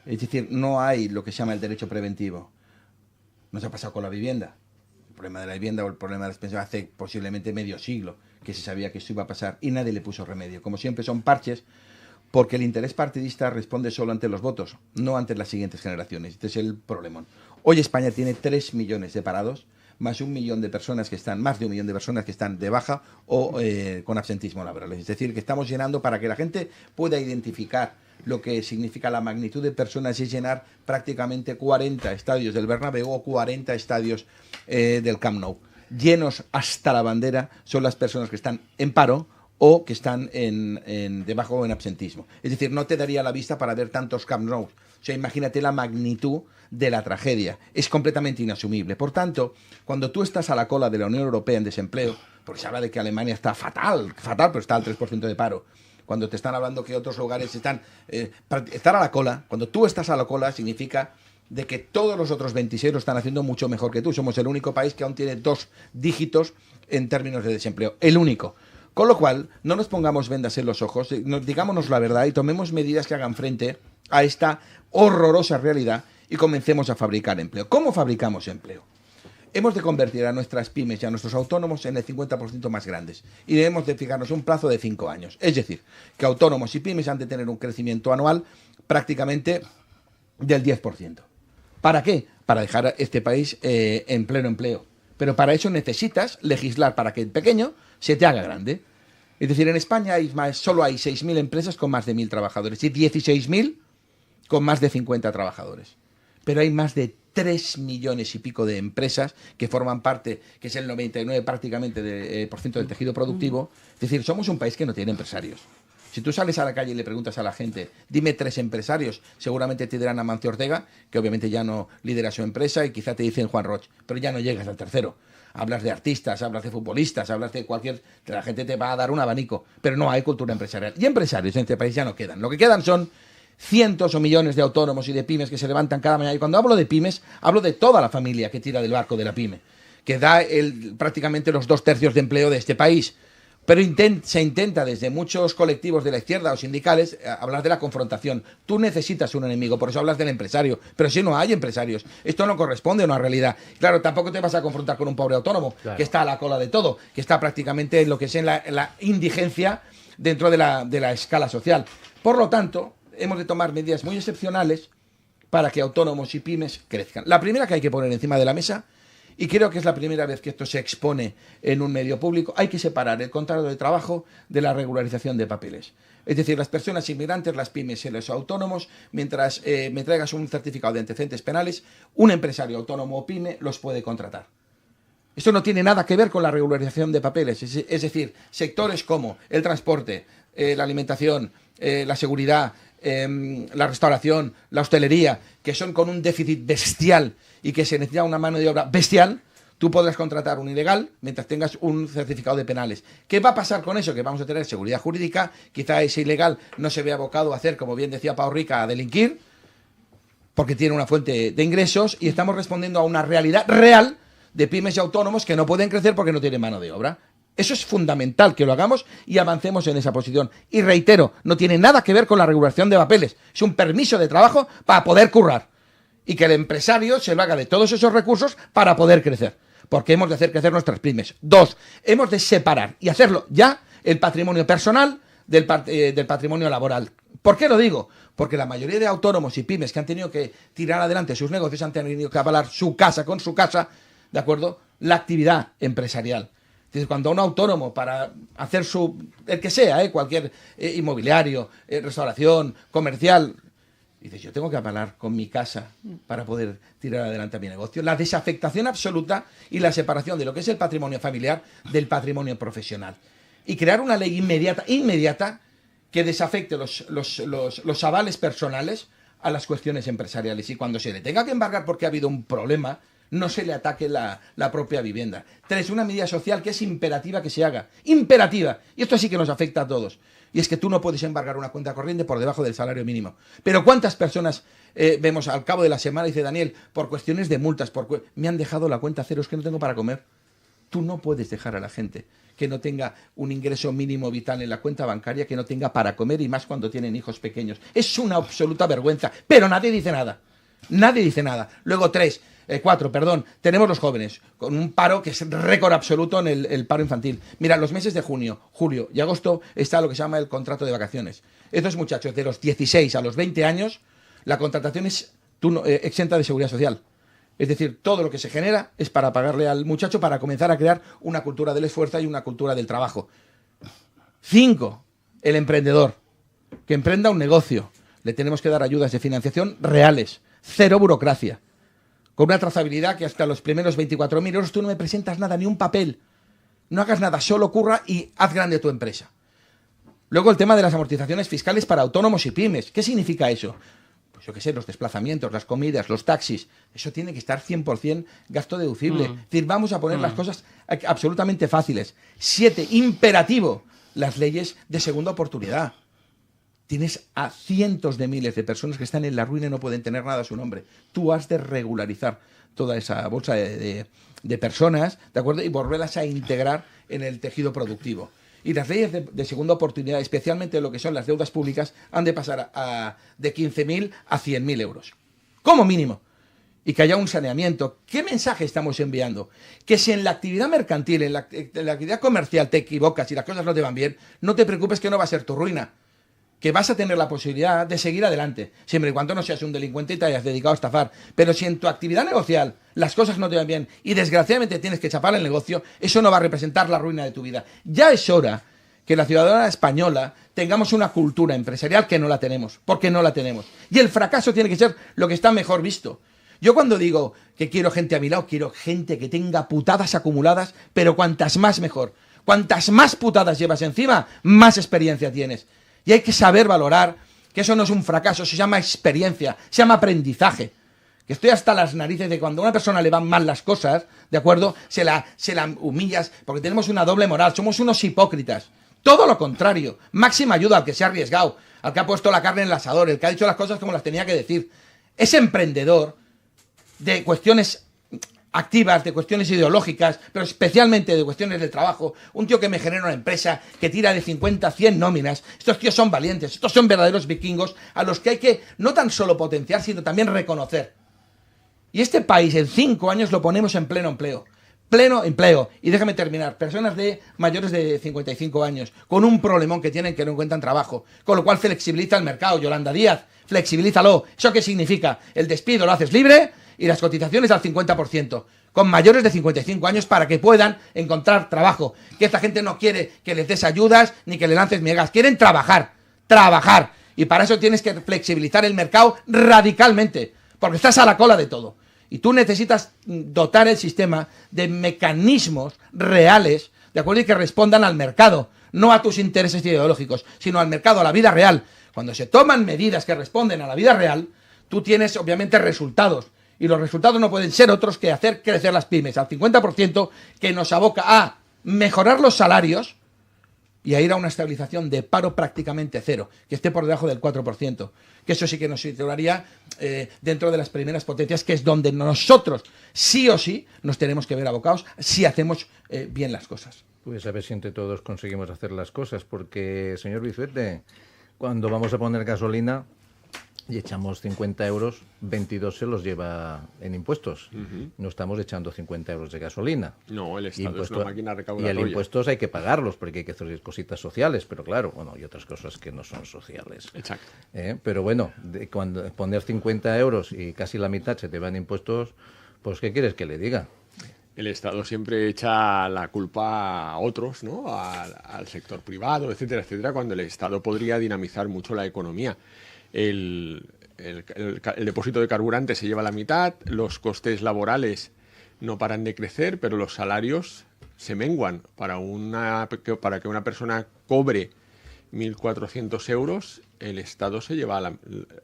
Es decir, no hay lo que se llama el derecho preventivo. Nos ha pasado con la vivienda. El problema de la vivienda o el problema de las pensiones hace posiblemente medio siglo que se sabía que esto iba a pasar y nadie le puso remedio. Como siempre son parches, porque el interés partidista responde solo ante los votos, no ante las siguientes generaciones. Este es el problemón. Hoy España tiene 3 millones de parados, más de 1 millón de personas que están, más de 1 millón de personas que están de baja o con absentismo laboral. Es decir, que estamos llenando para que la gente pueda identificar lo que significa la magnitud de personas y llenar prácticamente 40 estadios del Bernabéu o 40 estadios del Camp Nou. Llenos hasta la bandera son las personas que están en paro o que están debajo o en absentismo. Es decir, no te daría la vista para ver tantos Camp Nou. O sea, imagínate la magnitud de la tragedia. Es completamente inasumible. Por tanto, cuando tú estás a la cola de la Unión Europea en desempleo, porque se habla de que Alemania está fatal, pero está al 3% de paro, cuando te están hablando que otros lugares están... estar a la cola, cuando tú estás a la cola significa de que todos los otros 26 lo están haciendo mucho mejor que tú. Somos el único país que aún tiene 2 dígitos en términos de desempleo. El único. Con lo cual, no nos pongamos vendas en los ojos, digámonos la verdad y tomemos medidas que hagan frente a esta horrorosa realidad y comencemos a fabricar empleo. ¿Cómo fabricamos empleo? Hemos de convertir a nuestras pymes y a nuestros autónomos en el 50% más grandes y debemos de fijarnos un plazo de 5 años. Es decir, que autónomos y pymes han de tener un crecimiento anual prácticamente del 10%. ¿Para qué? Para dejar a este país en pleno empleo. Pero para eso necesitas legislar para que el pequeño se te haga grande. Es decir, en España solo hay 6.000 empresas con más de 1.000 trabajadores y 16.000 con más de 50 trabajadores. Pero hay más de 3 millones y pico de empresas que forman parte, que es el 99% prácticamente por ciento del tejido productivo. Es decir, somos un país que no tiene empresarios. Si tú sales a la calle y le preguntas a la gente, dime 3 empresarios, seguramente te dirán Amancio Ortega, que obviamente ya no lidera su empresa, y quizá te dicen Juan Roch, pero ya no llegas al tercero. Hablas de artistas, hablas de futbolistas, hablas de cualquier... La gente te va a dar un abanico, pero no hay cultura empresarial. Y empresarios en este país ya no quedan. Lo que quedan son cientos o millones de autónomos y de pymes que se levantan cada mañana. Y cuando hablo de pymes, hablo de toda la familia que tira del barco de la pyme, que da prácticamente los 2/3 de empleo de este país. Pero se intenta desde muchos colectivos de la izquierda o sindicales hablar de la confrontación. Tú necesitas un enemigo, por eso hablas del empresario. Pero si no hay empresarios, esto no corresponde a una realidad. Claro, tampoco te vas a confrontar con un pobre autónomo, claro, que está a la cola de todo, que está prácticamente en lo que es en la indigencia dentro de la escala social. Por lo tanto, hemos de tomar medidas muy excepcionales para que autónomos y pymes crezcan. La primera que hay que poner encima de la mesa, y creo que es la primera vez que esto se expone en un medio público, hay que separar el contrato de trabajo de la regularización de papeles. Es decir, las personas inmigrantes, las pymes y los autónomos, mientras me traigas un certificado de antecedentes penales, un empresario autónomo o pyme los puede contratar. Esto no tiene nada que ver con la regularización de papeles. Es decir, sectores como el transporte, la alimentación, la seguridad, la restauración, la hostelería, que son con un déficit bestial y que se necesita una mano de obra bestial, tú podrás contratar un ilegal mientras tengas un certificado de penales. ¿Qué va a pasar con eso? Que vamos a tener seguridad jurídica, quizá ese ilegal no se vea abocado a hacer, como bien decía Pau Rica, a delinquir, porque tiene una fuente de ingresos, y estamos respondiendo a una realidad real de pymes y autónomos que no pueden crecer porque no tienen mano de obra. Eso es fundamental que lo hagamos y avancemos en esa posición. Y reitero, no tiene nada que ver con la regulación de papeles. Es un permiso de trabajo para poder currar. Y que el empresario se lo haga de todos esos recursos para poder crecer. Porque hemos de hacer crecer nuestras pymes. 2, hemos de separar y hacerlo ya el patrimonio personal del patrimonio laboral. ¿Por qué lo digo? Porque la mayoría de autónomos y pymes que han tenido que tirar adelante sus negocios han tenido que avalar su casa con su casa, ¿de acuerdo? La actividad empresarial. Entonces, cuando un autónomo para hacer el que sea, cualquier inmobiliario, restauración, comercial, dices, yo tengo que avalar con mi casa para poder tirar adelante mi negocio. La desafectación absoluta y la separación de lo que es el patrimonio familiar del patrimonio profesional. Y crear una ley inmediata que desafecte los avales personales a las cuestiones empresariales. Y cuando se le tenga que embargar porque ha habido un problema, no se le ataque la propia vivienda. 3, una medida social que es imperativa que se haga. ¡Imperativa! Y esto sí que nos afecta a todos. Y es que tú no puedes embargar una cuenta corriente por debajo del salario mínimo. Pero ¿cuántas personas vemos al cabo de la semana? Dice Daniel, por cuestiones de multas, me han dejado la cuenta cero, es que no tengo para comer. Tú no puedes dejar a la gente que no tenga un ingreso mínimo vital en la cuenta bancaria, que no tenga para comer, y más cuando tienen hijos pequeños. Es una absoluta vergüenza, pero nadie dice nada. Nadie dice nada. Luego 4, tenemos los jóvenes, con un paro que es récord absoluto en el paro infantil. Mira, los meses de junio, julio y agosto está lo que se llama el contrato de vacaciones. Estos muchachos de los 16 a los 20 años, la contratación es exenta de seguridad social. Es decir, todo lo que se genera es para pagarle al muchacho para comenzar a crear una cultura del esfuerzo y una cultura del trabajo. 5, el emprendedor, que emprenda un negocio. Le tenemos que dar ayudas de financiación reales. 0 burocracia. Con una trazabilidad que hasta los primeros 24.000 euros tú no me presentas nada, ni un papel. No hagas nada, solo curra y haz grande tu empresa. Luego el tema de las amortizaciones fiscales para autónomos y pymes. ¿Qué significa eso? Pues yo qué sé, los desplazamientos, las comidas, los taxis. Eso tiene que estar 100% gasto deducible. Es decir, vamos a poner las cosas absolutamente fáciles. 7, imperativo, las leyes de segunda oportunidad. Tienes a cientos de miles de personas que están en la ruina y no pueden tener nada a su nombre. Tú has de regularizar toda esa bolsa de personas, ¿de acuerdo? Y volverlas a integrar en el tejido productivo. Y las leyes de segunda oportunidad, especialmente lo que son las deudas públicas, han de pasar de 15.000 a 100.000 euros. Como mínimo. Y que haya un saneamiento. ¿Qué mensaje estamos enviando? Que si en la actividad mercantil, en la actividad comercial te equivocas y las cosas no te van bien, no te preocupes, que no va a ser tu ruina. Que vas a tener la posibilidad de seguir adelante, siempre y cuando no seas un delincuente y te hayas dedicado a estafar. Pero si en tu actividad negocial las cosas no te van bien y desgraciadamente tienes que chapar el negocio, eso no va a representar la ruina de tu vida. Ya es hora que la ciudadana española tengamos una cultura empresarial, que no la tenemos, porque no la tenemos. Y el fracaso tiene que ser lo que está mejor visto. Yo cuando digo que quiero gente a mi lado, quiero gente que tenga putadas acumuladas, pero cuantas más mejor. Cuantas más putadas llevas encima, más experiencia tienes. Y hay que saber valorar que eso no es un fracaso, se llama experiencia, se llama aprendizaje. Que estoy hasta las narices de cuando a una persona le van mal las cosas, ¿de acuerdo? Se la humillas, porque tenemos una doble moral, somos unos hipócritas. Todo lo contrario, máxima ayuda al que se ha arriesgado, al que ha puesto la carne en el asador, el que ha dicho las cosas como las tenía que decir. Es emprendedor de cuestiones activas, de cuestiones ideológicas, pero especialmente de cuestiones del trabajo. Un tío que me genera una empresa que tira de 50 a 100 nóminas. Estos tíos son valientes, estos son verdaderos vikingos a los que hay que no tan solo potenciar, sino también reconocer. Y este país en 5 años lo ponemos en pleno empleo. Pleno empleo. Y déjame terminar. Personas de mayores de 55 años, con un problemón que tienen, que no encuentran trabajo. Con lo cual flexibiliza el mercado. Yolanda Díaz, flexibilízalo. ¿Eso qué significa? El despido lo haces libre y las cotizaciones al 50%. Con mayores de 55 años para que puedan encontrar trabajo. Que esta gente no quiere que les des ayudas ni que le lances miegas. Quieren trabajar. Trabajar. Y para eso tienes que flexibilizar el mercado radicalmente. Porque estás a la cola de todo. Y tú necesitas dotar el sistema de mecanismos reales, ¿de acuerdo? Y que respondan al mercado, no a tus intereses ideológicos, sino al mercado, a la vida real. Cuando se toman medidas que responden a la vida real, tú tienes obviamente resultados. Y los resultados no pueden ser otros que hacer crecer las pymes al 50%, que nos aboca a mejorar los salarios y a ir a una estabilización de paro prácticamente cero, que esté por debajo del 4%. Que eso sí que nos situaría dentro de las primeras potencias, que es donde nosotros sí o sí nos tenemos que ver abocados si hacemos bien las cosas. Pues a ver si entre todos conseguimos hacer las cosas, porque, señor Bisuete, cuando vamos a poner gasolina y echamos 50 euros, 22 se los lleva en impuestos. No estamos echando 50 euros de gasolina. No, el Estado es una máquina recaudatoria. Y el impuestos hay que pagarlos porque hay que hacer cositas sociales, pero claro, bueno, y otras cosas que no son sociales. Exacto. Pero bueno, cuando poner 50 euros y casi la mitad se te van impuestos, pues ¿qué quieres que le diga? El Estado siempre echa la culpa a otros, ¿no? Al sector privado, etcétera, etcétera, cuando el Estado podría dinamizar mucho la economía. El depósito de carburante se lleva la mitad, los costes laborales no paran de crecer, pero los salarios se menguan. Para que una persona cobre 1.400 euros, el Estado se lleva...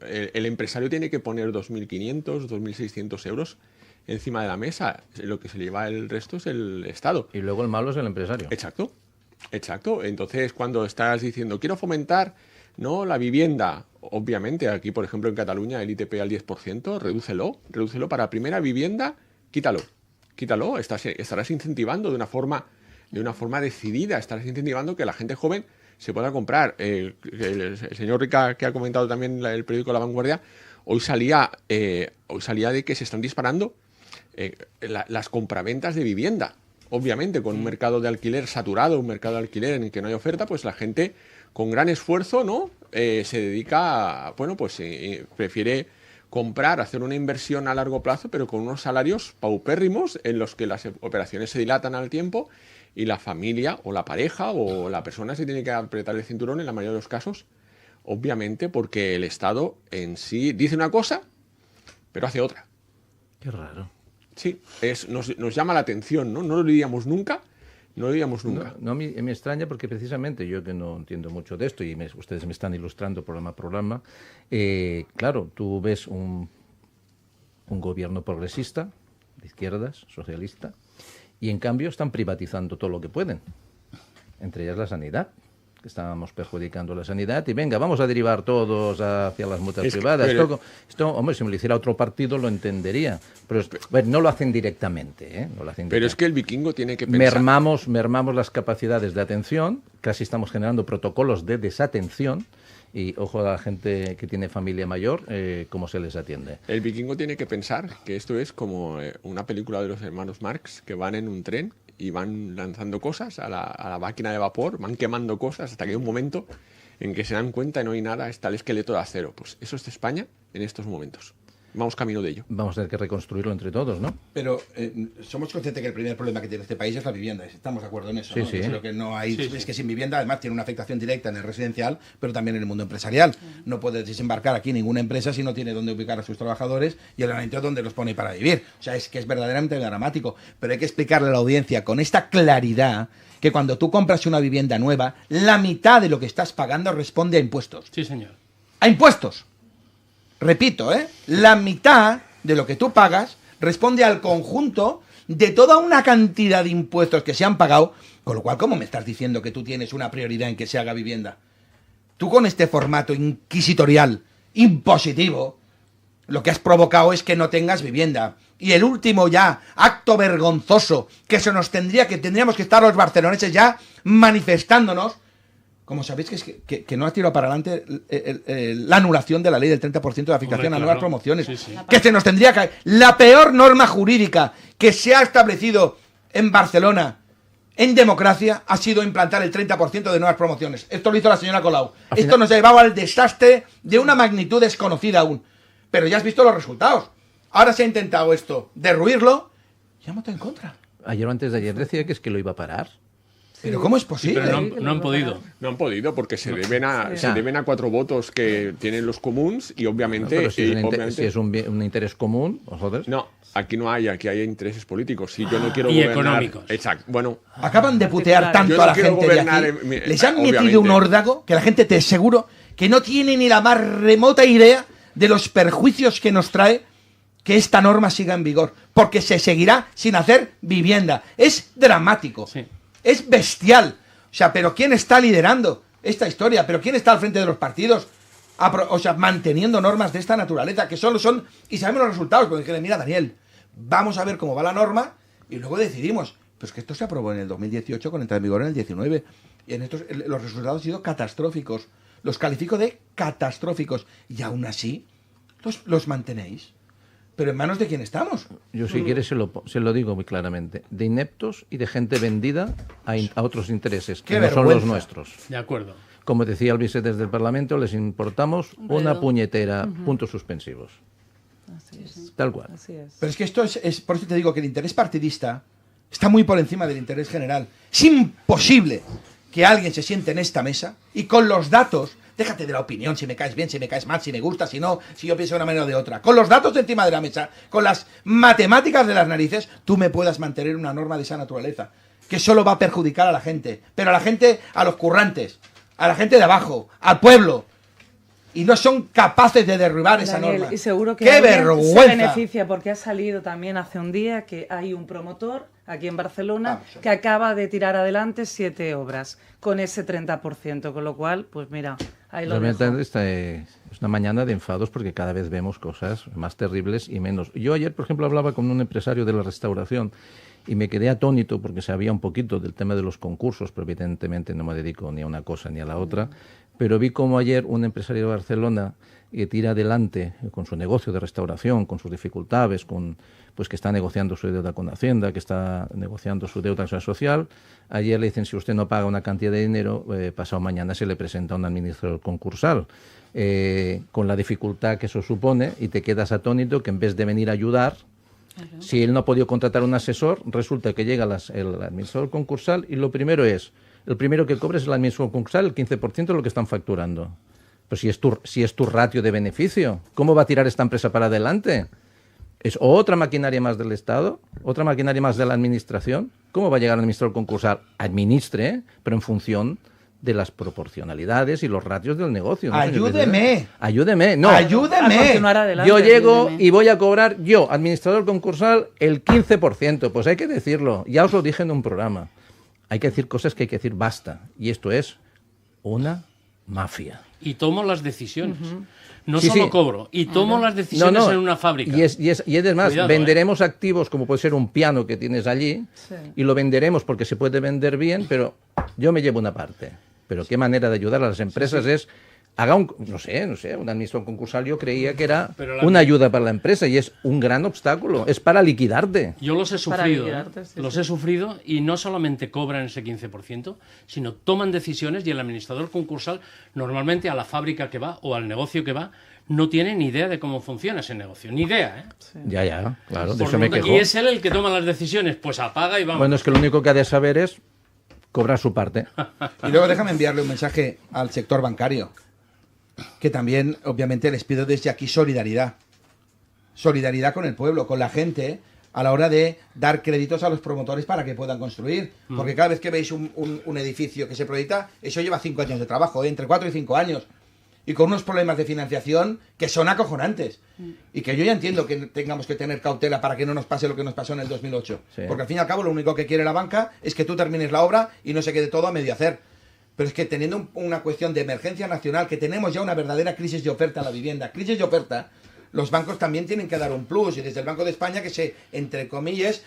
el empresario tiene que poner 2.500, 2.600 euros encima de la mesa. Lo que se lleva el resto es el Estado. Y luego el malo es el empresario. Exacto. Entonces, cuando estás diciendo, quiero fomentar, ¿no?, la vivienda, obviamente, aquí, por ejemplo, en Cataluña, el ITP al 10%, redúcelo para primera vivienda, quítalo, estarás incentivando de una forma decidida, estarás incentivando que la gente joven se pueda comprar. El señor Rica, que ha comentado también el periódico La Vanguardia, hoy salía de que se están disparando las compraventas de vivienda. Obviamente, con un mercado de alquiler saturado, un mercado de alquiler en el que no hay oferta, pues la gente con gran esfuerzo, ¿no?, se dedica prefiere comprar, hacer una inversión a largo plazo, pero con unos salarios paupérrimos en los que las operaciones se dilatan al tiempo y la familia o la pareja o la persona se tiene que apretar el cinturón en la mayoría de los casos, obviamente porque el Estado en sí dice una cosa, pero hace otra. Qué raro. Sí, nos llama la atención, ¿no? No lo diríamos nunca. No, me extraña porque precisamente yo que no entiendo mucho de esto y ustedes me están ilustrando programa a programa, claro, tú ves un gobierno progresista, de izquierdas, socialista, y en cambio están privatizando todo lo que pueden, entre ellas la sanidad. Que estábamos perjudicando la sanidad y venga, vamos a derivar todos hacia las mutuas privadas. Esto, hombre, si me lo hiciera otro partido lo entendería, pero bueno, no lo hacen directamente. Pero es que el vikingo tiene que pensar... Mermamos las capacidades de atención, casi estamos generando protocolos de desatención y ojo a la gente que tiene familia mayor, cómo se les atiende. El vikingo tiene que pensar que esto es como una película de los hermanos Marx que van en un tren y van lanzando cosas a la máquina de vapor, van quemando cosas hasta que hay un momento en que se dan cuenta y no hay nada, está el esqueleto de acero. Pues eso es España en estos momentos. Vamos camino de ello. Vamos a tener que reconstruirlo entre todos, ¿no? Pero somos conscientes que el primer problema que tiene este país es la vivienda. Estamos de acuerdo en eso, sí, ¿no? Sí. Lo que no hay es que sin vivienda, además, tiene una afectación directa en el residencial, pero también en el mundo empresarial. No puede desembarcar aquí ninguna empresa si no tiene dónde ubicar a sus trabajadores y el elemento donde los pone para vivir. O sea, es que es verdaderamente dramático. Pero hay que explicarle a la audiencia con esta claridad que cuando tú compras una vivienda nueva, la mitad de lo que estás pagando responde a impuestos. Sí, señor. ¡A impuestos! Repito, la mitad de lo que tú pagas responde al conjunto de toda una cantidad de impuestos que se han pagado, con lo cual, ¿cómo me estás diciendo que tú tienes una prioridad en que se haga vivienda? Tú con este formato inquisitorial, impositivo, lo que has provocado es que no tengas vivienda. Y el último ya acto vergonzoso que tendríamos que estar los barceloneses ya manifestándonos, como sabéis que no ha tirado para adelante la anulación de la ley del 30% de aplicación a nuevas promociones. Sí. Que se nos tendría que... La peor norma jurídica que se ha establecido en Barcelona en democracia ha sido implantar el 30% de nuevas promociones. Esto lo hizo la señora Colau. Esto nos ha llevado al desastre de una magnitud desconocida aún. Pero ya has visto los resultados. Ahora se ha intentado esto, derruirlo, y ha votado en contra. Ayer o antes de ayer decía que es que lo iba a parar. ¿Pero cómo es posible? Pero no han podido. No han podido porque se deben a 4 votos que tienen los comuns y obviamente... No, pero si es un interés común, ¿vosotros? No, aquí hay intereses políticos. Si yo no quiero y gobernar... económicos. Exacto, bueno... Acaban de putear tanto a la gente de aquí. Les han metido un órdago que la gente, te aseguro, que no tiene ni la más remota idea de los perjuicios que nos trae que esta norma siga en vigor. Porque se seguirá sin hacer vivienda. Es dramático. Sí. Es bestial. O sea, ¿pero quién está liderando esta historia? ¿Pero quién está al frente de los partidos? O sea, manteniendo normas de esta naturaleza, que solo son... Y sabemos los resultados, porque mira, Daniel, vamos a ver cómo va la norma y luego decidimos. Pues que esto se aprobó en el 2018 con entrada en vigor en el 19. Y en estos los resultados han sido catastróficos. Los califico de catastróficos. Y aún así los mantenéis. Pero ¿en manos de quién estamos? Yo, si quieres, se lo digo muy claramente. De ineptos y de gente vendida a otros intereses, que no son los nuestros. De acuerdo. Como decía el vice desde el Parlamento, les importamos una puñetera, puntos suspensivos. Así es. Tal cual. Así es. Pero es que esto es... Por eso te digo que el interés partidista está muy por encima del interés general. Es imposible que alguien se siente en esta mesa y con los datos... Déjate de la opinión, si me caes bien, si me caes mal, si me gusta, si no, si yo pienso de una manera o de otra. Con los datos encima de la mesa, con las matemáticas de las narices, tú me puedas mantener una norma de esa naturaleza, que solo va a perjudicar a la gente. Pero a la gente, a los currantes, a la gente de abajo, al pueblo. Y no son capaces de derribar esa norma. Y seguro que ¡qué vergüenza! se beneficia, porque ha salido también hace un día que hay un promotor aquí en Barcelona que acaba de tirar adelante 7 obras con ese 30%, con lo cual, pues mira, ahí lo dejo. Esta es una mañana de enfados porque cada vez vemos cosas más terribles y menos. Yo ayer, por ejemplo, hablaba con un empresario de la restauración y me quedé atónito porque sabía un poquito del tema de los concursos, pero evidentemente no me dedico ni a una cosa ni a la otra. Pero vi como ayer un empresario de Barcelona tira adelante con su negocio de restauración, con sus dificultades, pues que está negociando su deuda con Hacienda, que está negociando su deuda social. Ayer le dicen, si usted no paga una cantidad de dinero, pasado mañana se le presenta un administrador concursal. Con la dificultad que eso supone, y te quedas atónito que en vez de venir a ayudar, si él no ha podido contratar un asesor, resulta que llega el administrador concursal y el primero que cobra es el administrador concursal, el 15% de lo que están facturando. Pues si es tu ratio de beneficio, ¿cómo va a tirar esta empresa para adelante? ¿Es otra maquinaria más del Estado? ¿Otra maquinaria más de la Administración? ¿Cómo va a llegar el administrador concursal? Administre, pero en función de las proporcionalidades y los ratios del negocio. ¿No, ¡ayúdeme! ¡Ayúdeme! No. ¡ayúdeme! Yo llego y voy a cobrar yo, administrador concursal, el 15%. Pues hay que decirlo. Ya os lo dije en un programa. Hay que decir cosas que hay que decir basta. Y esto es una mafia. Y tomo las decisiones. No solo cobro. Y tomo las decisiones en una fábrica. Y es más, cuidado, venderemos activos como puede ser un piano que tienes allí y lo venderemos porque se puede vender bien, pero yo me llevo una parte. Pero qué manera de ayudar a las empresas es... Haga un administrador concursal yo creía que era una ayuda para la empresa y es un gran obstáculo, es para liquidarte. Yo los he sufrido, los he sufrido y no solamente cobran ese 15%, sino toman decisiones y el administrador concursal normalmente a la fábrica que va o al negocio que va no tiene ni idea de cómo funciona ese negocio, ni idea, ¿eh? Sí. Ya, claro, de eso me quejo. Y es él el que toma las decisiones, pues apaga y vamos. Bueno, es que lo único que ha de saber es cobrar su parte. Y luego déjame enviarle un mensaje al sector bancario, que también, obviamente, les pido desde aquí solidaridad. Solidaridad con el pueblo, con la gente, a la hora de dar créditos a los promotores para que puedan construir. Porque cada vez que veis un edificio que se proyecta, eso lleva 5 años de trabajo, entre 4 y 5 años. Y con unos problemas de financiación que son acojonantes. Y que yo ya entiendo que tengamos que tener cautela para que no nos pase lo que nos pasó en el 2008. Sí. Porque al fin y al cabo lo único que quiere la banca es que tú termines la obra y no se quede todo a medio hacer. Pero es que teniendo una cuestión de emergencia nacional, que tenemos ya una verdadera crisis de oferta en la vivienda, crisis de oferta, los bancos también tienen que dar un plus. Y desde el Banco de España que se, entre comillas,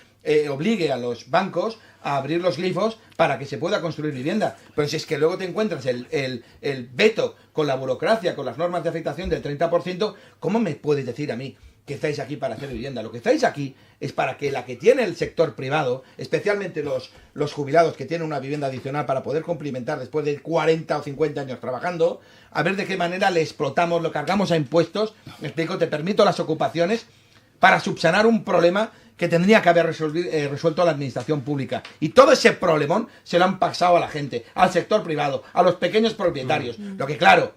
obligue a los bancos a abrir los glifos para que se pueda construir vivienda. Pero si es que luego te encuentras el veto con la burocracia, con las normas de afectación del 30%, ¿cómo me puedes decir a mí que estáis aquí para hacer vivienda? Lo que estáis aquí es para que la que tiene el sector privado, especialmente los jubilados que tienen una vivienda adicional para poder complementar después de 40 o 50 años trabajando, a ver de qué manera le explotamos, lo cargamos a impuestos, me explico, te permito las ocupaciones para subsanar un problema que tendría que haber resuelto la administración pública. Y todo ese problemón se lo han pasado a la gente, al sector privado, a los pequeños propietarios. Lo que, claro,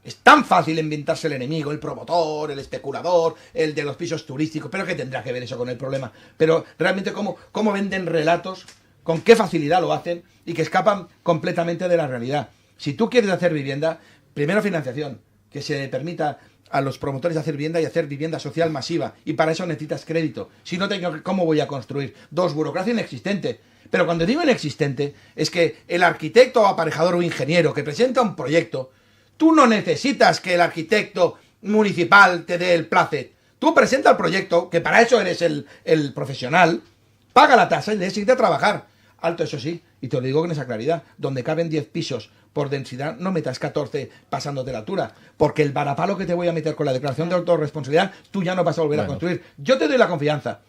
es tan fácil inventarse el enemigo, el promotor, el especulador, el de los pisos turísticos, pero ¿qué tendrá que ver eso con el problema? Pero realmente cómo venden relatos, con qué facilidad lo hacen y que escapan completamente de la realidad. Si tú quieres hacer vivienda, primero financiación, que se permita a los promotores hacer vivienda y hacer vivienda social masiva, y para eso necesitas crédito. Si no tengo, ¿cómo voy a construir? 2, burocracia inexistente. Pero cuando digo inexistente, es que el arquitecto o aparejador o ingeniero que presenta un proyecto, tú no necesitas que el arquitecto municipal te dé el plácet. Tú presenta el proyecto, que para eso eres el profesional, paga la tasa y necesita trabajar. Alto, eso sí, y te lo digo con esa claridad, donde caben 10 pisos por densidad, no metas 14 pasando de la altura, porque el varapalo que te voy a meter con la declaración de autorresponsabilidad, tú ya no vas a volver a construir. Yo te doy la confianza,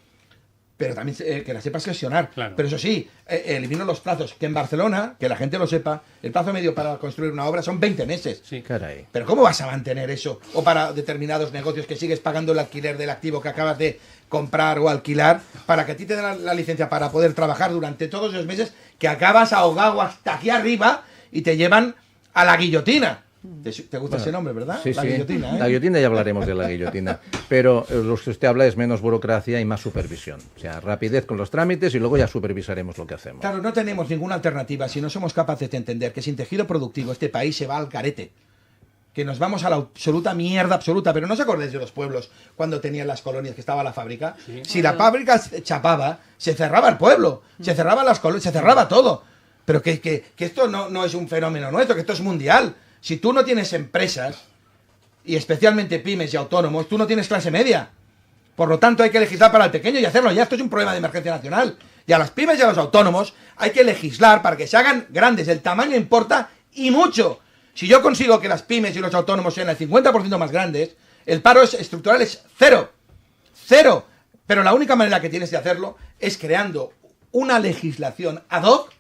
pero también que la sepas gestionar. Claro. Pero eso sí, elimino los plazos, que en Barcelona, que la gente lo sepa, el plazo medio para construir una obra son 20 meses. Sí. Caray. Pero ¿cómo vas a mantener eso? O para determinados negocios que sigues pagando el alquiler del activo que acabas de comprar o alquilar, para que a ti te den la licencia para poder trabajar durante todos esos meses, que acabas ahogado hasta aquí arriba y te llevan a la guillotina. ¿Te gusta ese nombre, verdad? Sí, la sí. guillotina, ¿eh? La guillotina, ya hablaremos de la guillotina. Pero lo que usted habla es menos burocracia y más supervisión. O sea, rapidez con los trámites y luego ya supervisaremos lo que hacemos. Claro, no tenemos ninguna alternativa si no somos capaces de entender que sin tejido productivo este país se va al carete. Que nos vamos a la absoluta mierda absoluta. Pero no os acordéis de los pueblos cuando tenían las colonias, que estaba la fábrica. Sí. Si la fábrica chapaba, se cerraba el pueblo, se cerraban las colonias, se cerraba todo. Pero que esto no es un fenómeno nuestro, que esto es mundial. Si tú no tienes empresas, y especialmente pymes y autónomos, tú no tienes clase media. Por lo tanto, hay que legislar para el pequeño y hacerlo ya. Esto es un problema de emergencia nacional. Y a las pymes y a los autónomos hay que legislar para que se hagan grandes. El tamaño importa y mucho. Si yo consigo que las pymes y los autónomos sean el 50% más grandes, el paro estructural es cero. Cero. Pero la única manera que tienes de hacerlo es creando una legislación ad hoc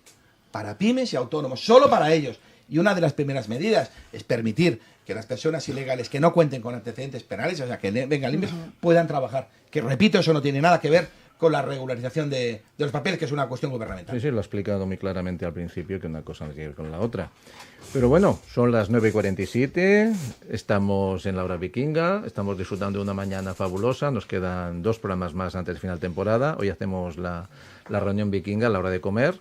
para pymes y autónomos, solo para ellos. Y una de las primeras medidas es permitir que las personas ilegales que no cuenten con antecedentes penales, o sea, que vengan limpios, puedan trabajar. Que, repito, eso no tiene nada que ver con la regularización de los papeles, que es una cuestión gubernamental. Sí, lo he explicado muy claramente al principio, que una cosa no tiene que ver con la otra. Pero bueno, son las 9:47, estamos en la hora vikinga, estamos disfrutando de una mañana fabulosa, nos quedan 2 programas más antes del final de temporada. Hoy hacemos la reunión vikinga a la hora de comer.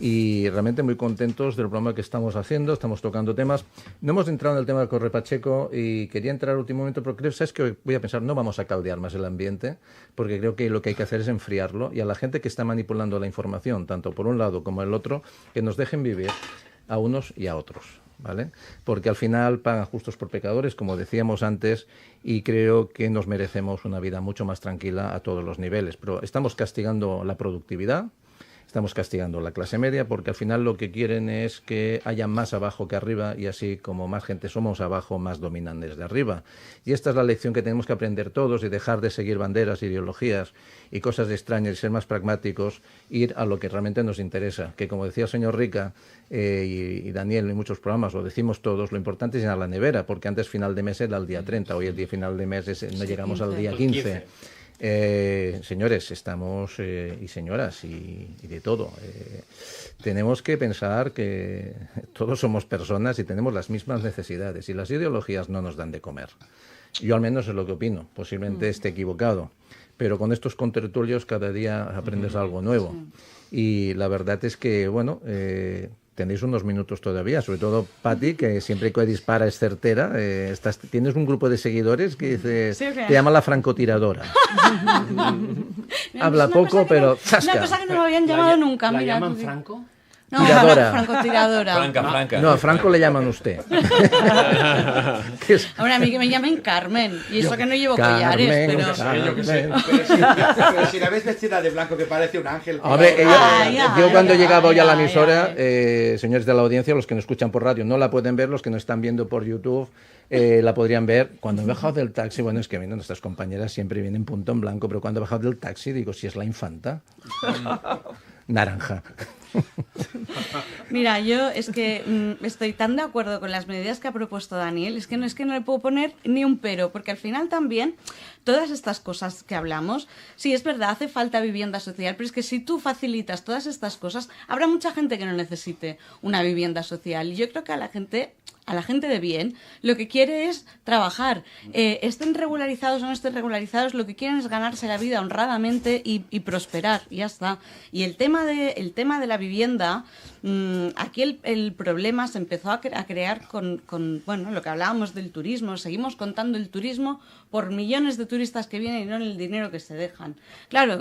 Y realmente muy contentos del programa que estamos haciendo, estamos tocando temas. No hemos entrado en el tema de Corre Pacheco y quería entrar al último momento, pero creo, ¿sabes qué? Voy a pensar, no vamos a caldear más el ambiente, porque creo que lo que hay que hacer es enfriarlo, y a la gente que está manipulando la información, tanto por un lado como el otro, que nos dejen vivir a unos y a otros, ¿vale? Porque al final pagan justos por pecadores, como decíamos antes, y creo que nos merecemos una vida mucho más tranquila a todos los niveles. Pero estamos castigando la productividad, estamos castigando la clase media, porque al final lo que quieren es que haya más abajo que arriba, y así como más gente somos abajo, más dominan desde arriba. Y esta es la lección que tenemos que aprender todos, y dejar de seguir banderas, ideologías y cosas extrañas, y ser más pragmáticos, ir a lo que realmente nos interesa. Que, como decía el señor Rica y Daniel en muchos programas, lo decimos todos, lo importante es llenar la nevera, porque antes final de mes era el día 30, hoy el día final de mes no llegamos al día 15. Señores, estamos y señoras y de todo. Tenemos que pensar que todos somos personas y tenemos las mismas necesidades, y las ideologías no nos dan de comer. Yo al menos es lo que opino, posiblemente esté equivocado, pero con estos contertulios cada día aprendes algo nuevo. Y la verdad es que, bueno, tenéis unos minutos todavía, sobre todo Pati, que siempre que dispara es certera. Tienes un grupo de seguidores que dice, ¿Sí, te llama la francotiradora. Habla poco, pero zasca. Una cosa que no me habían llamado nunca. ¿La mira, llaman tú- Franco? No, Tiradora. francotiradora. Franca. No, a Franco le llaman usted. Que es- Ahora a mí que me llamen Carmen. Y eso que no llevo Carmen, collares, pero... Carmen. Pero si la ves vestida de blanco, que parece un ángel. Hombre, yo cuando llegaba hoy a la ay, emisora, señores de la audiencia, los que nos escuchan por radio no la pueden ver, los que nos están viendo por YouTube la podrían ver. Cuando he bajado del taxi, bueno, es que vienen nuestras compañeras, siempre vienen punto en blanco, pero cuando he bajado del taxi digo, si es la infanta, naranja. Mira, yo es que estoy tan de acuerdo con las medidas que ha propuesto Daniel, es que no le puedo poner ni un pero, porque al final también todas estas cosas que hablamos, sí, es verdad, hace falta vivienda social, pero es que si tú facilitas todas estas cosas, habrá mucha gente que no necesite una vivienda social. Y yo creo que a la gente de bien, lo que quiere es trabajar. Estén regularizados o no estén regularizados, lo que quieren es ganarse la vida honradamente y prosperar, y ya está. Y el tema de la vivienda, aquí el problema se empezó a crear con bueno, lo que hablábamos del turismo. Seguimos contando el turismo por millones de turistas que vienen y no en el dinero que se dejan. Claro,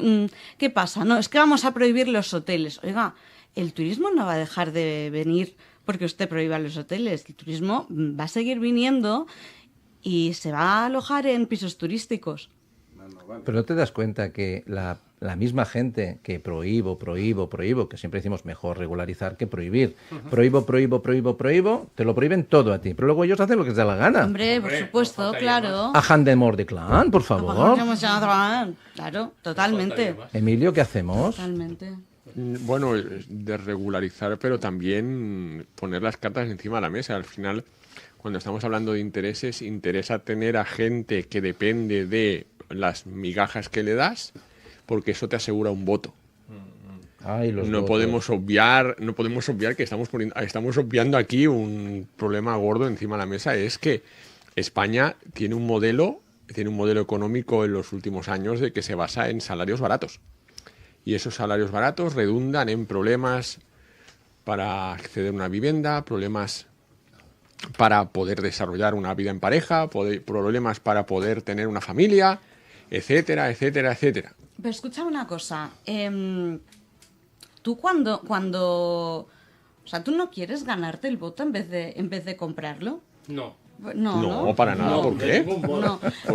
¿qué pasa? No, es que vamos a prohibir los hoteles. Oiga, el turismo no va a dejar de venir porque usted prohíba los hoteles. El turismo va a seguir viniendo y se va a alojar en pisos turísticos. Pero no te das cuenta que la misma gente que prohíbo, que siempre decimos mejor regularizar que prohibir. Prohíbo, te lo prohíben todo a ti, pero luego ellos hacen lo que les da la gana. Hombre, por supuesto, claro. A Handemor de Clan, por favor. Claro, totalmente. Emilio, ¿qué hacemos? Totalmente. Bueno, desregularizar, pero también poner las cartas encima de la mesa. Al final, cuando estamos hablando de intereses, interesa tener a gente que depende de las migajas que le das, porque eso te asegura un voto. Ay, no podemos obviar que estamos obviando aquí un problema gordo encima de la mesa. Es que España tiene un modelo económico en los últimos años de que se basa en salarios baratos. Y esos salarios baratos redundan en problemas para acceder a una vivienda, problemas para poder desarrollar una vida en pareja, problemas para poder tener una familia, etcétera, etcétera, etcétera. Pero escucha una cosa, tú cuando, o sea, ¿tú no quieres ganarte el voto en vez de comprarlo? No. No, para nada. No, ¿por qué?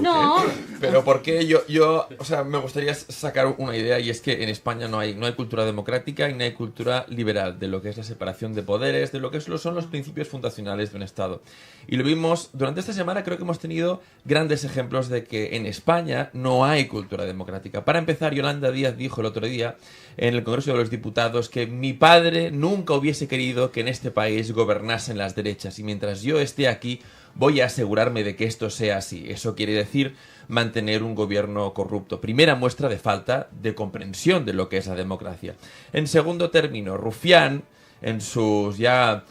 No. Pero porque yo, o sea, me gustaría sacar una idea, y es que en España no hay cultura democrática y no hay cultura liberal de lo que es la separación de poderes, de lo que son los principios fundacionales de un Estado. Y lo vimos durante esta semana. Creo que hemos tenido grandes ejemplos de que en España no hay cultura democrática. Para empezar, Yolanda Díaz dijo el otro día en el Congreso de los Diputados que mi padre nunca hubiese querido que en este país gobernasen las derechas, y mientras yo esté aquí voy a asegurarme de que esto sea así. Eso quiere decir mantener un gobierno corrupto. Primera muestra de falta de comprensión de lo que es la democracia. En segundo término, Rufián, en sus ya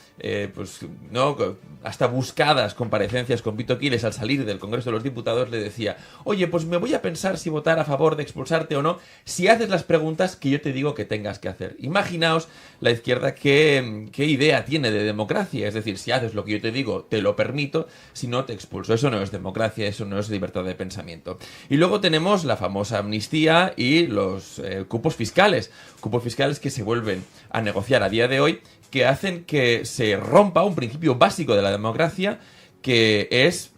hasta buscadas comparecencias con Vito Quiles al salir del Congreso de los Diputados, le decía: oye, pues me voy a pensar si votar a favor de expulsarte o no, si haces las preguntas que yo te digo que tengas que hacer. Imaginaos la izquierda qué idea tiene de democracia. Es decir, si haces lo que yo te digo, te lo permito, si no, te expulso. Eso no es democracia, eso no es libertad de pensamiento. Y luego tenemos la famosa amnistía y los cupos fiscales que se vuelven a negociar a día de hoy, que hacen que se rompa un principio básico de la democracia, que es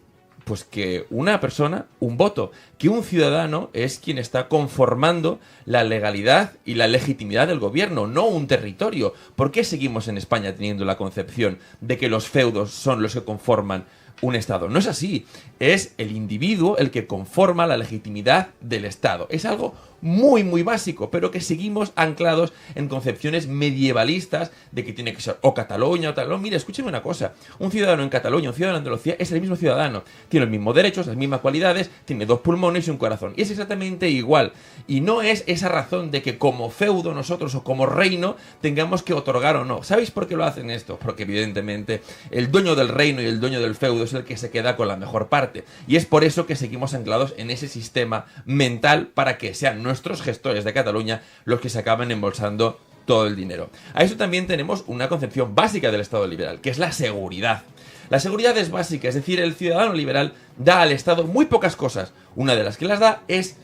pues que una persona, un voto, que un ciudadano es quien está conformando la legalidad y la legitimidad del gobierno, no un territorio. ¿Por qué seguimos en España teniendo la concepción de que los feudos son los que conforman un Estado? No es así. Es el individuo el que conforma la legitimidad del Estado. Es algo muy, muy básico, pero que seguimos anclados en concepciones medievalistas de que tiene que ser o Cataluña o tal. No, mire, escúcheme una cosa. Un ciudadano en Cataluña, un ciudadano en Andalucía es el mismo ciudadano. Tiene los mismos derechos, las mismas cualidades, tiene 2 pulmones y un corazón. Y es exactamente igual. Y no es esa razón de que como feudo nosotros o como reino tengamos que otorgar o no. ¿Sabéis por qué lo hacen esto? Porque evidentemente el dueño del reino y el dueño del feudo es el que se queda con la mejor parte. Y es por eso que seguimos anclados en ese sistema mental, para que sean nuestros gestores de Cataluña los que se acaban embolsando todo el dinero. A eso también tenemos una concepción básica del Estado liberal, que es la seguridad. La seguridad es básica, es decir, el ciudadano liberal da al Estado muy pocas cosas. Una de las que las da es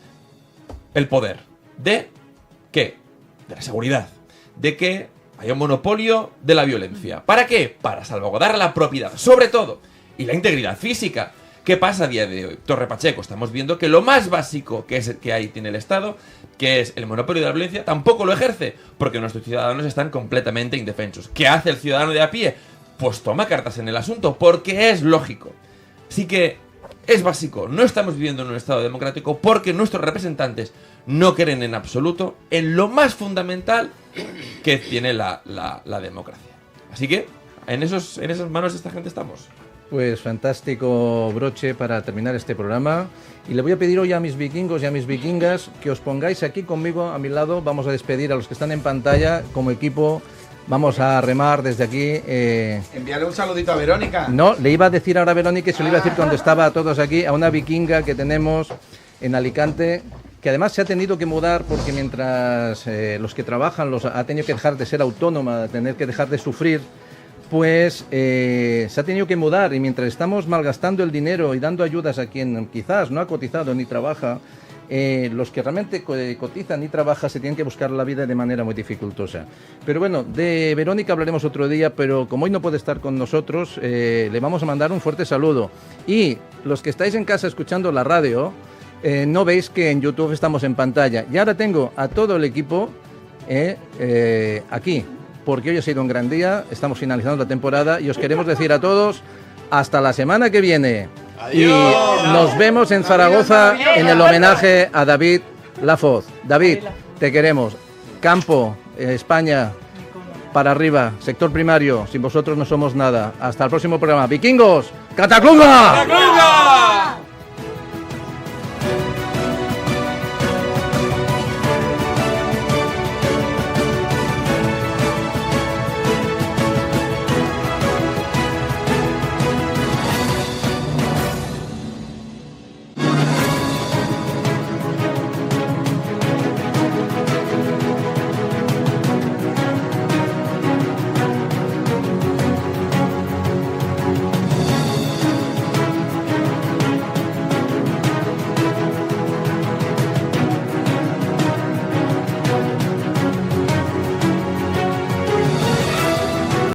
el poder. ¿De qué? De la seguridad. De que haya un monopolio de la violencia. ¿Para qué? Para salvaguardar la propiedad, sobre todo, y la integridad física. ¿Qué pasa a día de hoy? Torre Pacheco, estamos viendo que lo más básico que tiene el Estado, que es el monopolio de la violencia, tampoco lo ejerce, porque nuestros ciudadanos están completamente indefensos. ¿Qué hace el ciudadano de a pie? Pues toma cartas en el asunto, porque es lógico. Así que es básico, no estamos viviendo en un Estado democrático porque nuestros representantes no creen en absoluto en lo más fundamental que tiene la democracia. Así que en esas manos de esta gente estamos. Pues fantástico broche para terminar este programa. Y le voy a pedir hoy a mis vikingos y a mis vikingas que os pongáis aquí conmigo a mi lado. Vamos a despedir a los que están en pantalla como equipo. Vamos a remar desde aquí. Enviarle un saludito a Verónica. No, le iba a decir ahora a Verónica y se lo iba a decir cuando estaba a todos aquí, a una vikinga que tenemos en Alicante, que además se ha tenido que mudar porque mientras los que trabajan ha tenido que dejar de ser autónoma, tener que dejar de sufrir, pues se ha tenido que mudar, y mientras estamos malgastando el dinero y dando ayudas a quien quizás no ha cotizado ni trabaja, los que realmente cotizan y trabajan se tienen que buscar la vida de manera muy dificultosa. Pero bueno, de Verónica hablaremos otro día, pero como hoy no puede estar con nosotros, le vamos a mandar un fuerte saludo. Y los que estáis en casa escuchando la radio, no veis que en YouTube estamos en pantalla. Y ahora tengo a todo el equipo aquí, porque hoy ha sido un gran día, estamos finalizando la temporada y os queremos decir a todos hasta la semana que viene. Y nos vemos en Zaragoza en el homenaje a David Lafoz. David, te queremos. Campo, España, para arriba, sector primario, sin vosotros no somos nada. Hasta el próximo programa. ¡Vikingos! ¡Cataclunga! ¡Cataclunga!